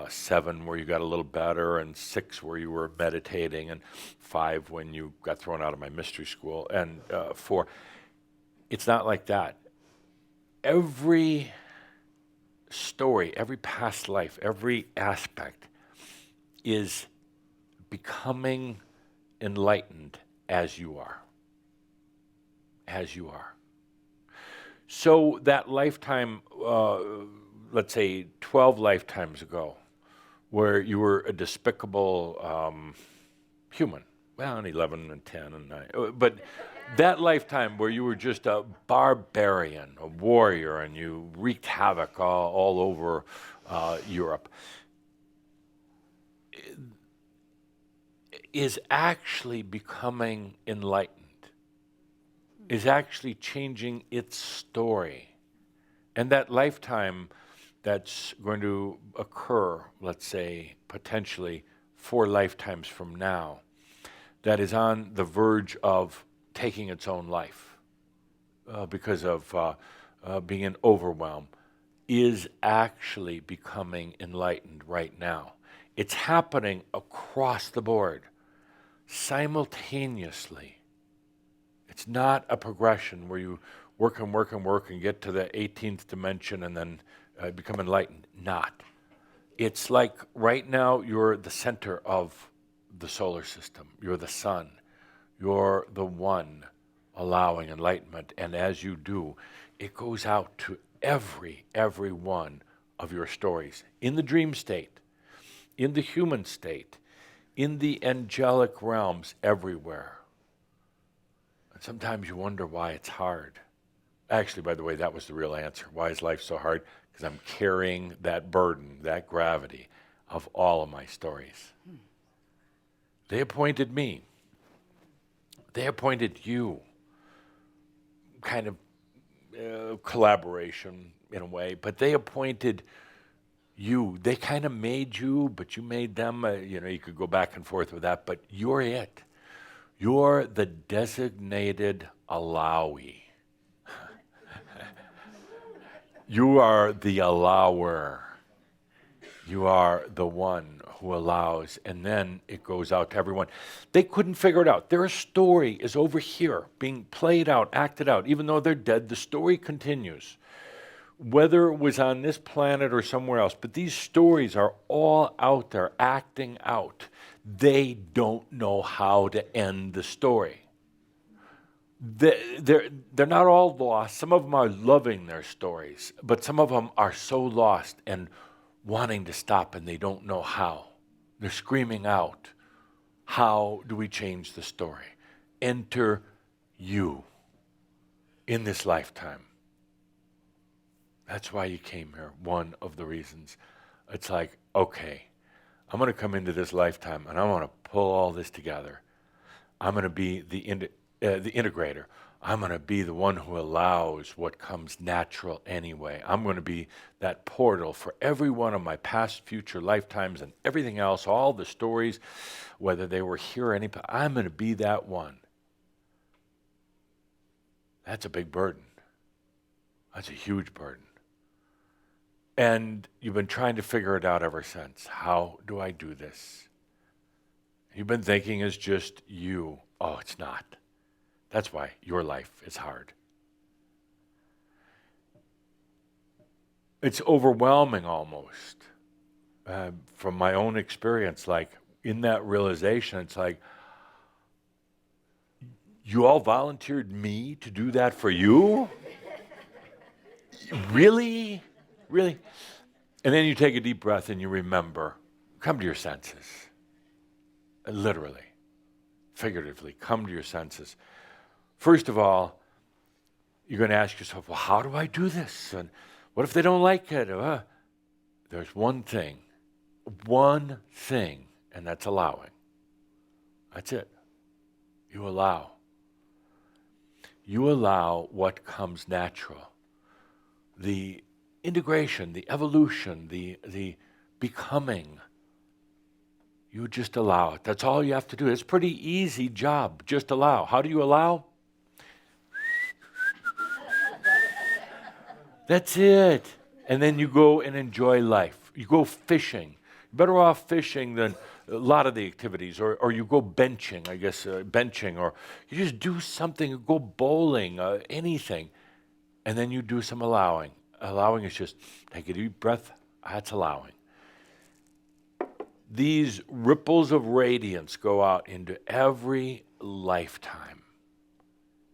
7 where you got a little better, and 6 where you were meditating, and 5 when you got thrown out of my mystery school, and 4. It's not like that. Every story, every past life, every aspect is becoming enlightened as you are. As you are. So that lifetime, let's say 12 lifetimes ago, where you were a despicable human, well, and 11 and 10 and 9, but that lifetime where you were just a barbarian, a warrior, and you wreaked havoc all over Europe, is actually becoming enlightened, is actually changing its story. And that lifetime that's going to occur, let's say, potentially 4 lifetimes from now, that is on the verge of taking its own life because of being in overwhelm, is actually becoming enlightened right now. It's happening across the board, simultaneously. It's not a progression where you work and work and work and get to the 18th dimension and then become enlightened. Not. It's like right now you're the center of the solar system. You're the sun. You're the one allowing enlightenment. And as you do, it goes out to every one of your stories. In the dream state, in the human state, in the angelic realms, everywhere. And sometimes you wonder why it's hard. Actually, by the way, that was the real answer. Why is life so hard? Because I'm carrying that burden, that gravity of all of my stories. They appointed me. They appointed you. Kind of collaboration in a way, but they appointed you. They kind of made you, but you made them. You could go back and forth with that, but you're it. You're the designated allowee. You are the allower. You are the one who allows, and then it goes out to everyone. They couldn't figure it out. Their story is over here, being played out, acted out. Even though they're dead, the story continues. Whether it was on this planet or somewhere else, but these stories are all out there, acting out. They don't know how to end the story. They're not all lost. Some of them are loving their stories, but some of them are so lost and wanting to stop, and they don't know how. They're screaming out, how do we change the story? Enter you in this lifetime. That's why you came here, one of the reasons. It's like, okay, I'm going to come into this lifetime, and I want to pull all this together. I'm going to be the integrator. I'm going to be the one who allows what comes natural anyway. I'm going to be that portal for every one of my past, future lifetimes and everything else, all the stories, whether they were here or any. I'm going to be that one. That's a big burden. That's a huge burden. And you've been trying to figure it out ever since. How do I do this? You've been thinking it's just you. Oh, it's not. That's why your life is hard. It's overwhelming almost. From my own experience, like in that realization, it's like, you all volunteered me to do that for you? Really? Really? And then you take a deep breath and you remember, come to your senses. Literally, figuratively, come to your senses. First of all, you're going to ask yourself, well, how do I do this? And what if they don't like it? There's one thing, and that's allowing. That's it. You allow. You allow what comes natural. The integration, the evolution, the becoming. You just allow it. That's all you have to do. It's a pretty easy job. Just allow. How do you allow? That's it. And then you go and enjoy life. You go fishing. You're better off fishing than a lot of the activities. Or you go benching, benching. Or you just do something, go bowling, anything. And then you do some allowing. Allowing is just take a deep breath. That's allowing. These ripples of radiance go out into every lifetime.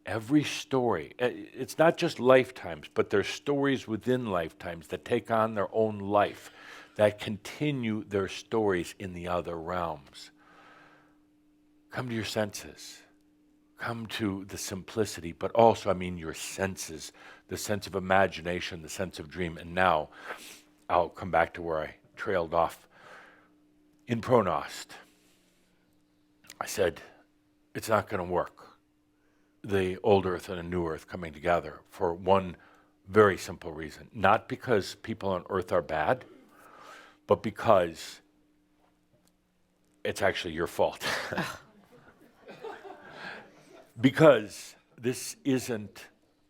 Every story. It's not just lifetimes, but there's stories within lifetimes that take on their own life, that continue their stories in the other realms. Come to your senses. Come to the simplicity, but also, your senses, the sense of imagination, the sense of dream. And now, I'll come back to where I trailed off. In Pronost, I said, it's not going to work. The old earth and a new earth coming together for one very simple reason. Not because people on earth are bad, but because it's actually your fault. Because this isn't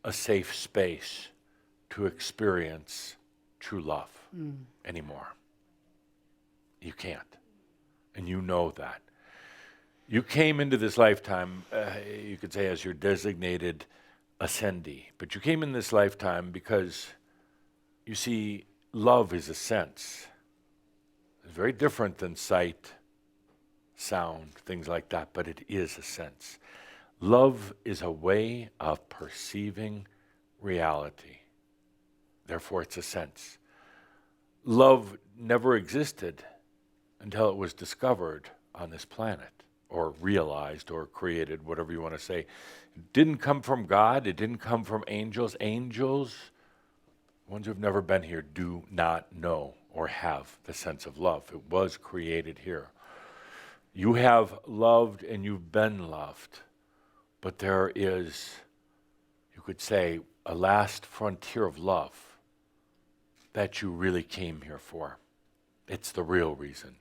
a safe space to experience true love anymore. You can't. And you know that. You came into this lifetime, you could say, as your designated ascendee. But you came in this lifetime because, you see, love is a sense. It's very different than sight, sound, things like that, but it is a sense. Love is a way of perceiving reality. Therefore, it's a sense. Love never existed until it was discovered on this planet, or realized, or created, whatever you want to say. It didn't come from God. It didn't come from angels. Angels, ones who have never been here, do not know or have the sense of love. It was created here. You have loved and you've been loved, but there is, you could say, a last frontier of love that you really came here for. It's the real reason.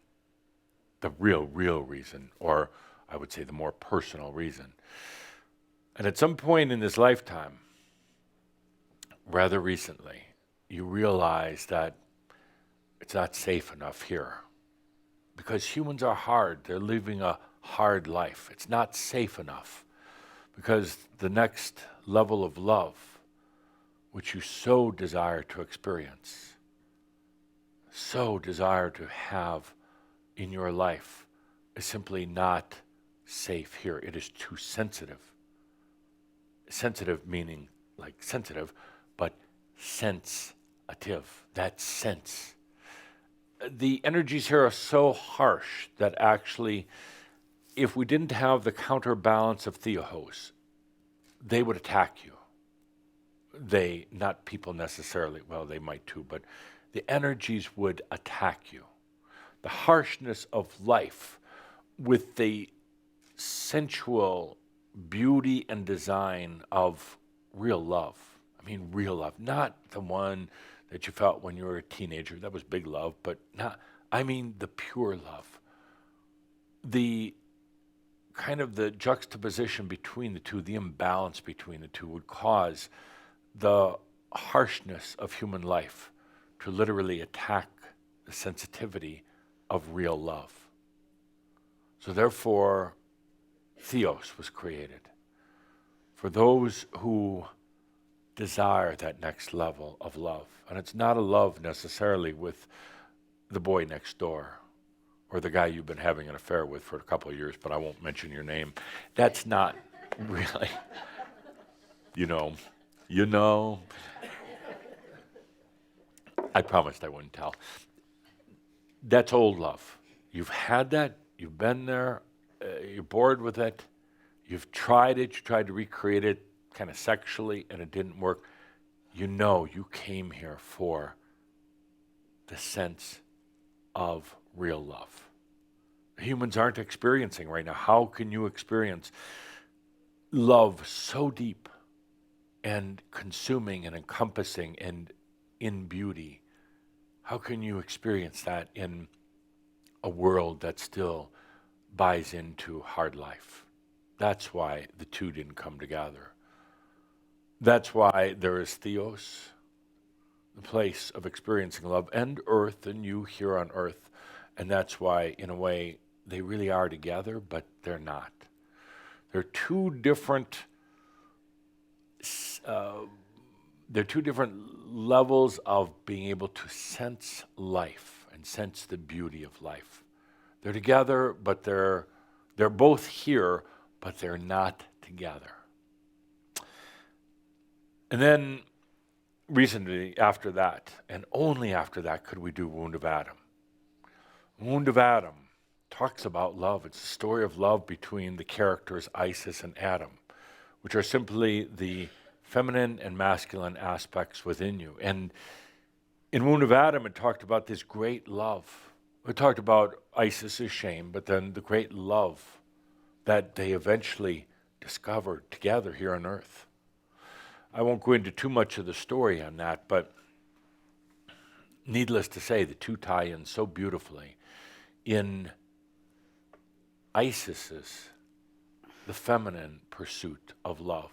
The real reason, or I would say the more personal reason. And at some point in this lifetime, rather recently, you realize that it's not safe enough here. Because humans are hard. They're living a hard life. It's not safe enough. Because the next level of love, which you so desire to experience, so desire to have in your life, is simply not safe here. It is too sensitive. Sensitive meaning like sensitive, but sensitive. That sense. The energies here are so harsh that actually, if we didn't have the counterbalance of theos, they would attack you. They, not people necessarily, well, they might too, but the energies would attack you. The harshness of life with the sensual beauty and design of real love. I mean, real love, not the one that you felt when you were a teenager. That was big love, but not, I mean the pure love. The kind of the juxtaposition between the two, the imbalance between the two would cause the harshness of human life to literally attack the sensitivity of real love. So therefore, theos was created for those who desire that next level of love. And it's not a love necessarily with the boy next door or the guy you've been having an affair with for a couple of years, but I won't mention your name. That's not really, you know. I promised I wouldn't tell. That's old love. You've had that, you've been there, you're bored with it, you've tried it, you tried to recreate it kind of sexually and it didn't work. You know you came here for the sense of real love. Humans aren't experiencing right now. How can you experience love so deep and consuming and encompassing and in beauty? How can you experience that in a world that still buys into hard life? That's why the two didn't come together. That's why there is theos, the place of experiencing love, and earth, and you here on earth. And that's why, in a way, they really are together, but they're not. They're two different levels of being able to sense life and sense the beauty of life. They're together, but they're both here, but they're not together. And then recently, after that, and only after that, could we do Wound of Adam. Wound of Adam talks about love. It's a story of love between the characters Isis and Adam, which are simply the feminine and masculine aspects within you. And in Wound of Adam, it talked about this great love. It talked about Isis's shame, but then the great love that they eventually discovered together here on earth. I won't go into too much of the story on that, but needless to say, the two tie in so beautifully. In Isis's, the feminine pursuit of love,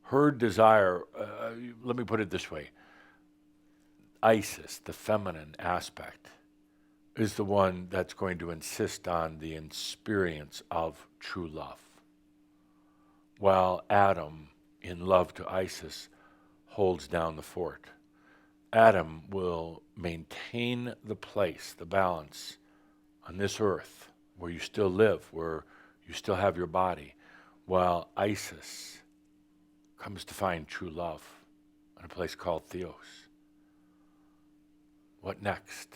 her desire, let me put it this way, Isis, the feminine aspect, is the one that's going to insist on the experience of true love, while Adam, in love to Isis, holds down the fort. Adam will maintain the place, the balance on this earth where you still live, where you still have your body, while Isis comes to find true love in a place called Theos. What next?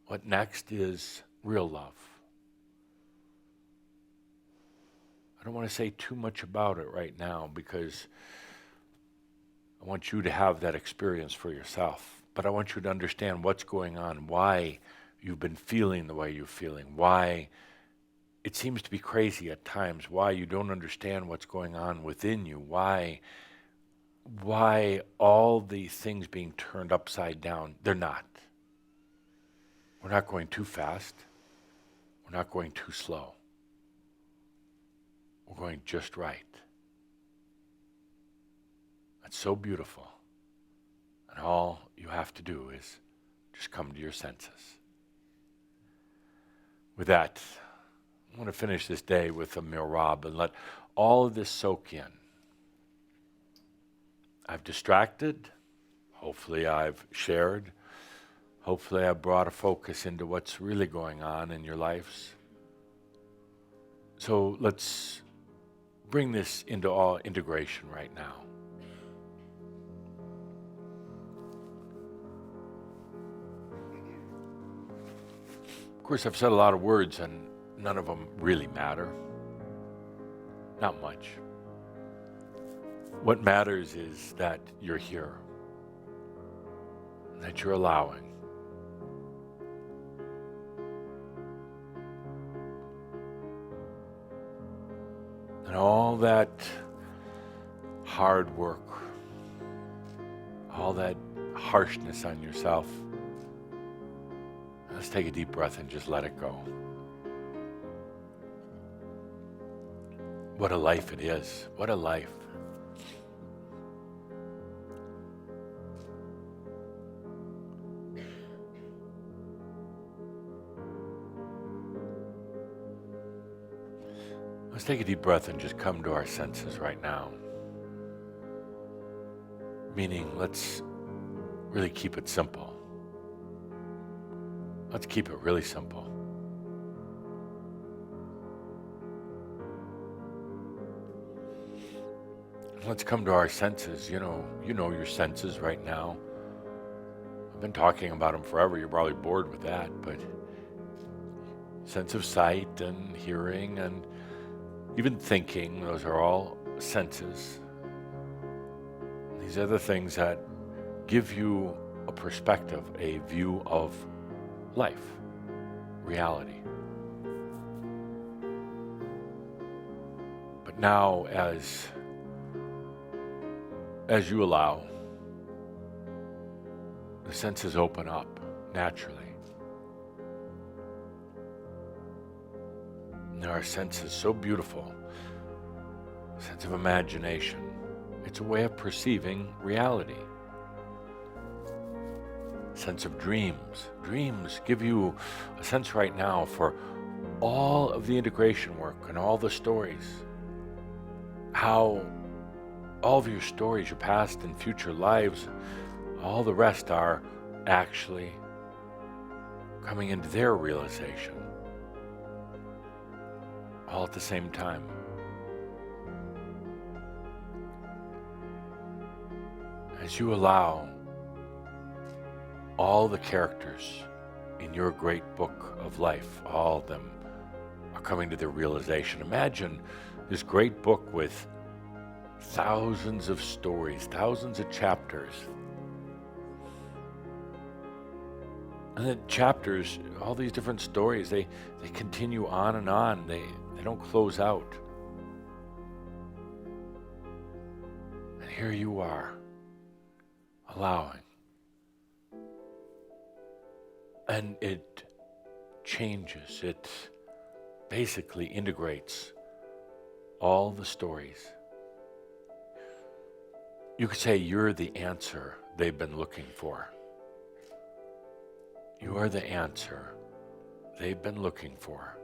What next is real love. I don't want to say too much about it right now because I want you to have that experience for yourself. But I want you to understand what's going on, why you've been feeling the way you're feeling, why it seems to be crazy at times, why you don't understand what's going on within you, why all the things being turned upside down, they're not. We're not going too fast. We're not going too slow. We're going just right. That's so beautiful. And all you have to do is just come to your senses. With that, I'm going to finish this day with a mirab and let all of this soak in. I've distracted. Hopefully I've shared. Hopefully I've brought a focus into what's really going on in your lives. So let's bring this into all integration right now. Of course, I've said a lot of words and none of them really matter. Not much. What matters is that you're here, and that you're allowing. And all that hard work, all that harshness on yourself, let's take a deep breath and just let it go. What a life it is. What a life. Let's take a deep breath and just come to our senses right now. Meaning, let's really keep it simple. Let's keep it really simple. Let's come to our senses. You know your senses right now. I've been talking about them forever. You're probably bored with that, but sense of sight and hearing and even thinking, those are all senses. These are the things that give you a perspective, a view of life, reality. But now, as you allow, the senses open up naturally. And there are senses so beautiful, a sense of imagination. It's a way of perceiving reality. A sense of dreams. Dreams give you a sense right now for all of the integration work and all the stories. How all of your stories, your past and future lives, all the rest are actually coming into their realization. All at the same time. As you allow all the characters in your great book of life, all of them are coming to their realization. Imagine this great book with thousands of stories, thousands of chapters. And the chapters, all these different stories, they continue on and on. They don't close out. And here you are, allowing. And it changes. It basically integrates all the stories You could say you're the answer they've been looking for. You are the answer they've been looking for.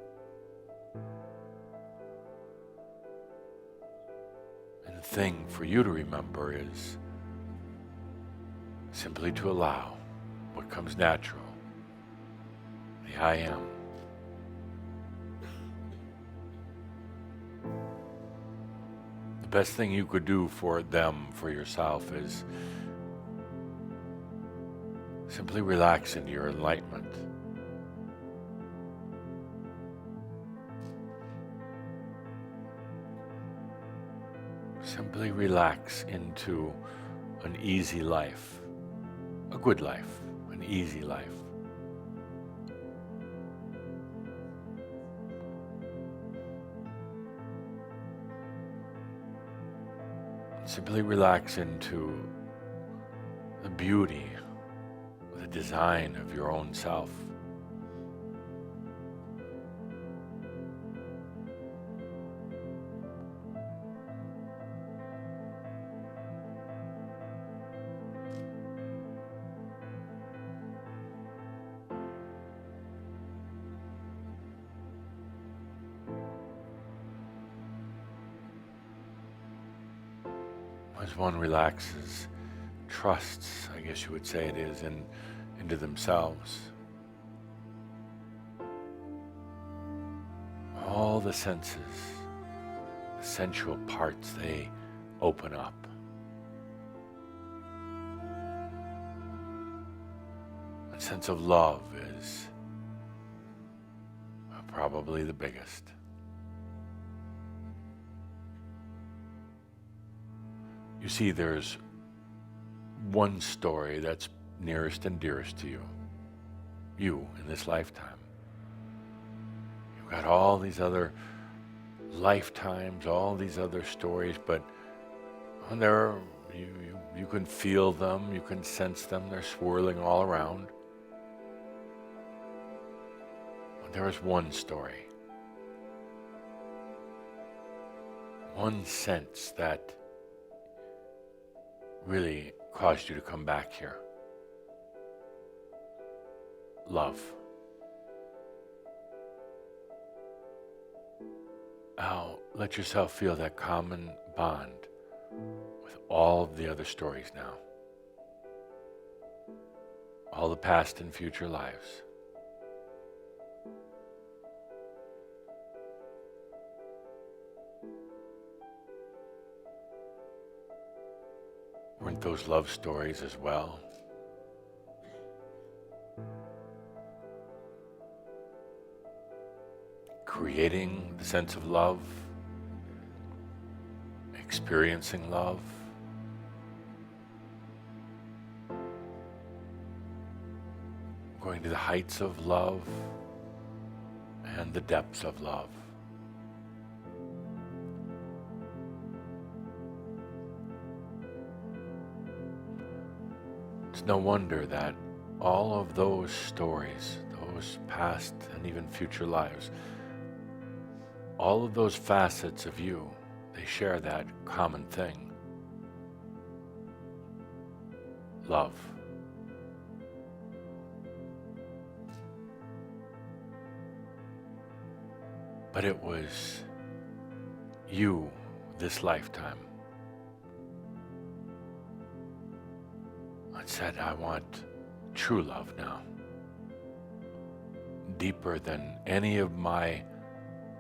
And the thing for you to remember is simply to allow what comes natural, the I am. The best thing you could do for them, for yourself, is simply relax into your enlightenment. Simply relax into an easy life, a good life, an easy life. Simply relax into the beauty, the design of your own self. As one relaxes, trusts, I guess you would say it is, into themselves. All the senses, the sensual parts, they open up. A sense of love is probably the biggest. You see, there's one story that's nearest and dearest to you in this lifetime. You've got all these other lifetimes, all these other stories, but you can feel them, you can sense them, they're swirling all around. But there is one story, one sense that really caused you to come back here. Love. Now, let yourself feel that common bond with all of the other stories now. All the past and future lives. Weren't those love stories as well? Creating the sense of love, experiencing love, going to the heights of love and the depths of love. It's no wonder that all of those stories, those past and even future lives, all of those facets of you, they share that common thing. Love. But it was you this lifetime that said, I want true love now. Deeper than any of my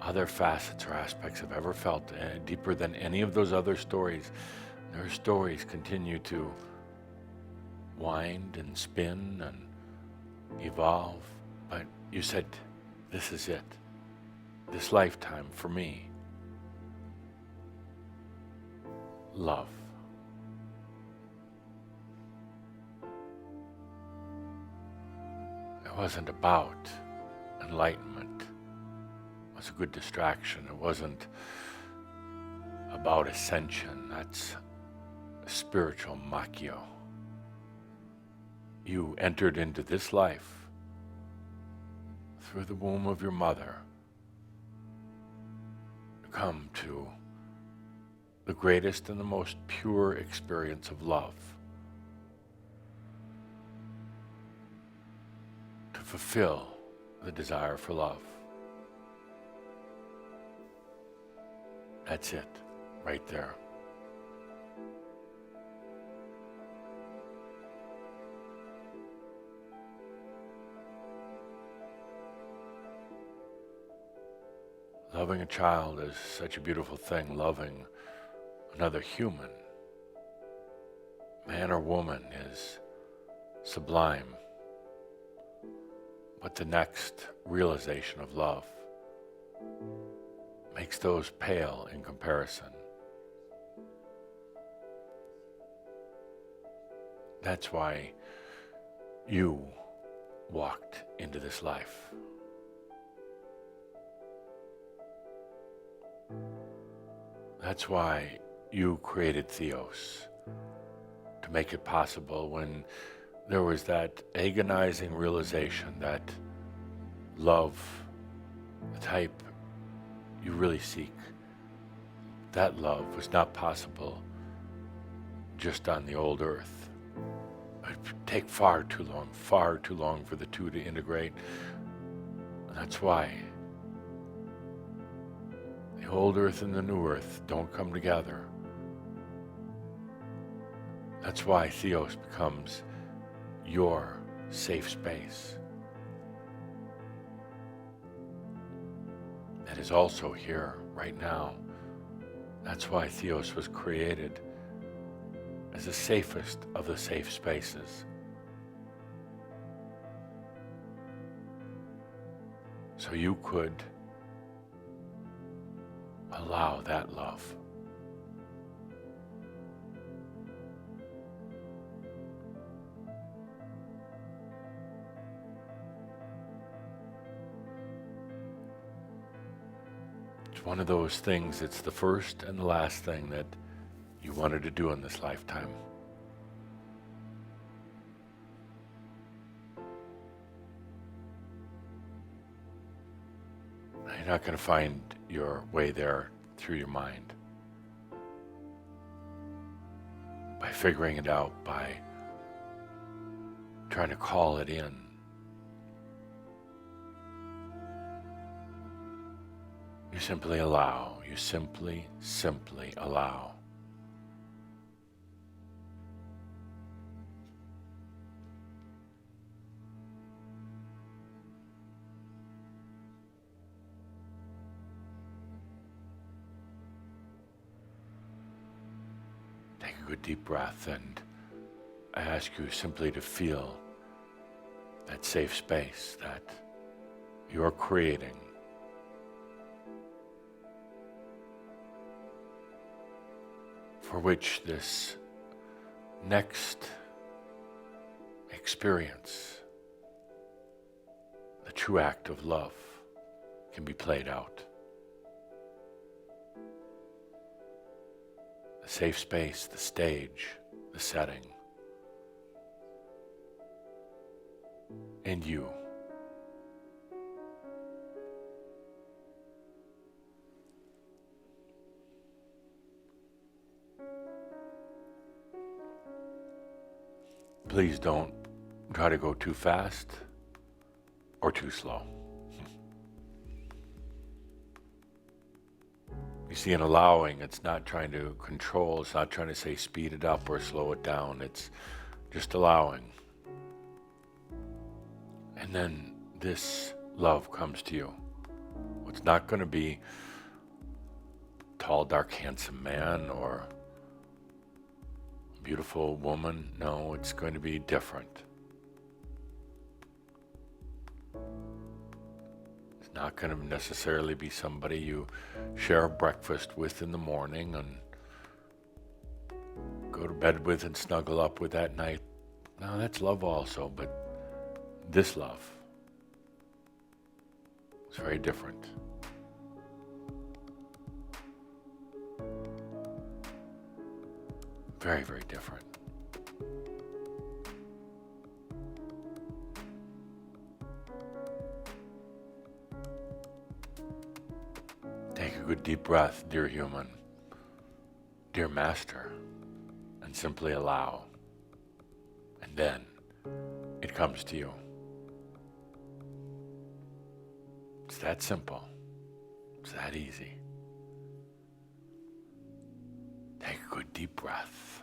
other facets or aspects I've ever felt, deeper than any of those other stories. Their stories continue to wind and spin and evolve, but you said, this is it. This lifetime for me. Love. It wasn't about enlightenment. It was a good distraction. It wasn't about ascension. That's spiritual macchio. You entered into this life through the womb of your mother to come to the greatest and the most pure experience of love, to fulfill the desire for love. That's it, right there. Loving a child is such a beautiful thing. Loving another human, man or woman, is sublime. But the next realization of love makes those pale in comparison. That's why you walked into this life. That's why you created Theos, to make it possible when there was that agonizing realization that love, the type you really seek, that love was not possible just on the old earth. It would take far too long for the two to integrate. And that's why the old earth and the new earth don't come together. That's why Theos becomes your safe space. That is also here, right now. That's why Theos was created as the safest of the safe spaces. So you could allow that love. It's one of those things, it's the first and the last thing that you wanted to do in this lifetime. You're not going to find your way there through your mind. By figuring it out, by trying to call it in. You simply allow. You simply allow. Take a good deep breath, and I ask you simply to feel that safe space that you're creating. For which this next experience, the true act of love, can be played out. The safe space, the stage, the setting, and you. Please don't try to go too fast or too slow. You see, in allowing, it's not trying to control, it's not trying to say speed it up or slow it down, it's just allowing. And then this love comes to you. It's not going to be a tall, dark, handsome man or beautiful woman. No, it's going to be different. It's not going to necessarily be somebody you share breakfast with in the morning and go to bed with and snuggle up with at night. No, that's love also, but this love is very different. Very, very different. Take a good deep breath, dear human. dear Master, and simply allow. And then it comes to you. It's that simple. It's that easy. Take a good deep breath.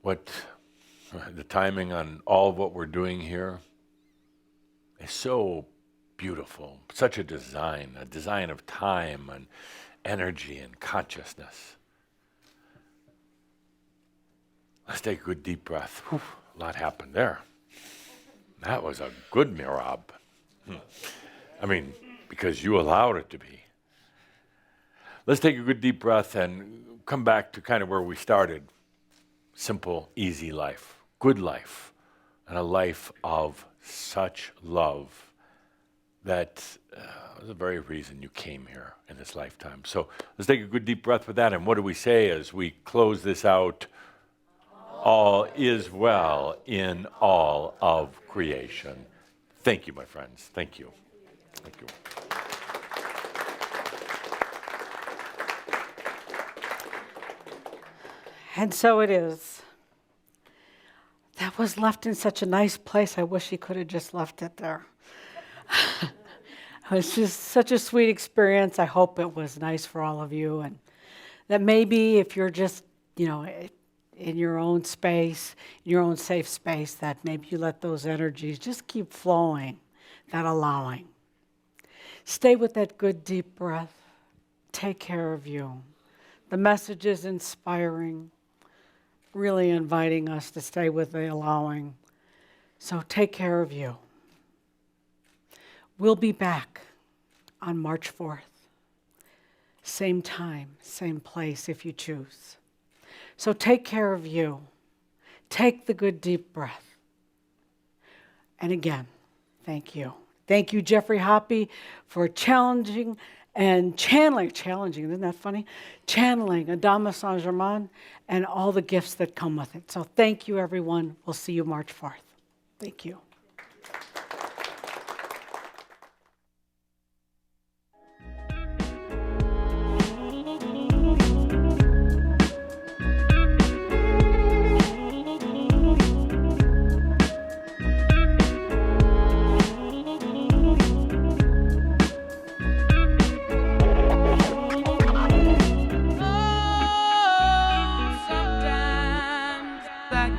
What the timing on all of what we're doing here is so beautiful. Such a design of time and energy and consciousness. Let's take a good deep breath. Whew, a lot happened there. That was a good mirab. I mean, because you allowed it to be. Let's take a good deep breath and come back to kind of where we started. Simple, easy life, good life, and a life of such love that was the very reason you came here in this lifetime. So let's take a good deep breath with that. And what do we say as we close this out? All is well in all of creation. Thank you, my friends. Thank you. Thank you. And so it is. That was left in such a nice place. I wish he could have just left it there. It was just such a sweet experience. I hope it was nice for all of you. And that maybe if you're just, in your own space, in your own safe space, that maybe you let those energies just keep flowing, that allowing. Stay with that good deep breath. Take care of you. The message is inspiring, really inviting us to stay with the allowing. So take care of you. We'll be back on March 4th. Same time, same place if you choose. So take care of you. Take the good deep breath. And again, thank you. Thank you, Jeffrey Hoppe, for challenging, isn't that funny? Channeling Adamus Saint-Germain and all the gifts that come with it. So thank you, everyone. We'll see you March 4th. Thank you.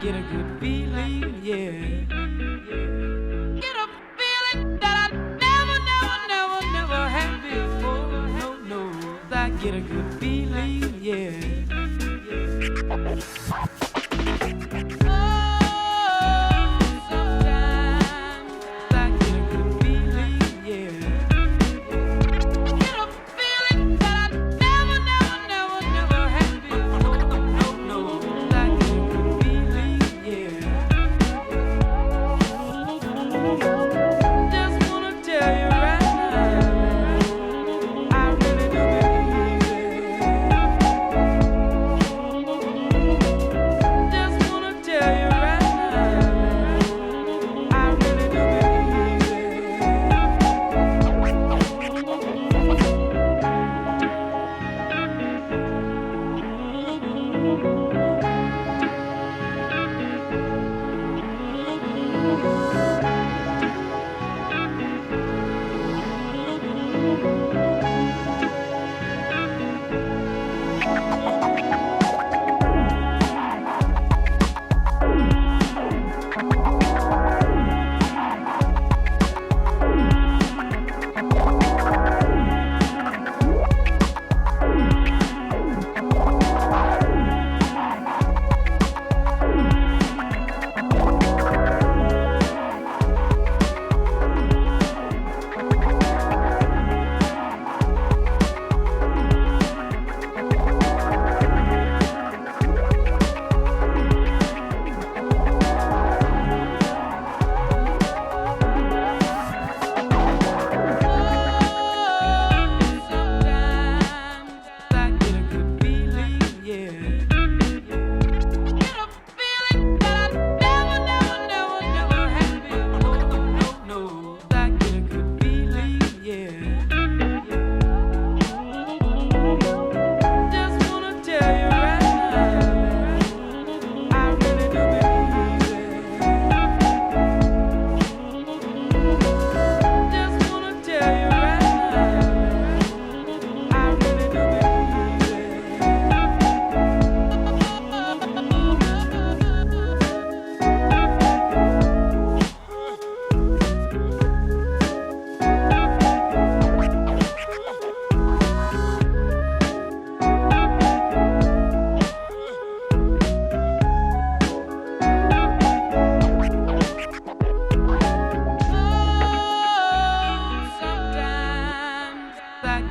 Get a good feeling, yeah. Get a feeling that I never had before. No, I get a good feeling, yeah.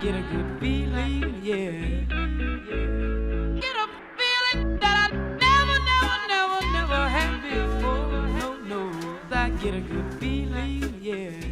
get a good feeling, yeah. Get a feeling that I never had before. No, I get a good feeling, yeah.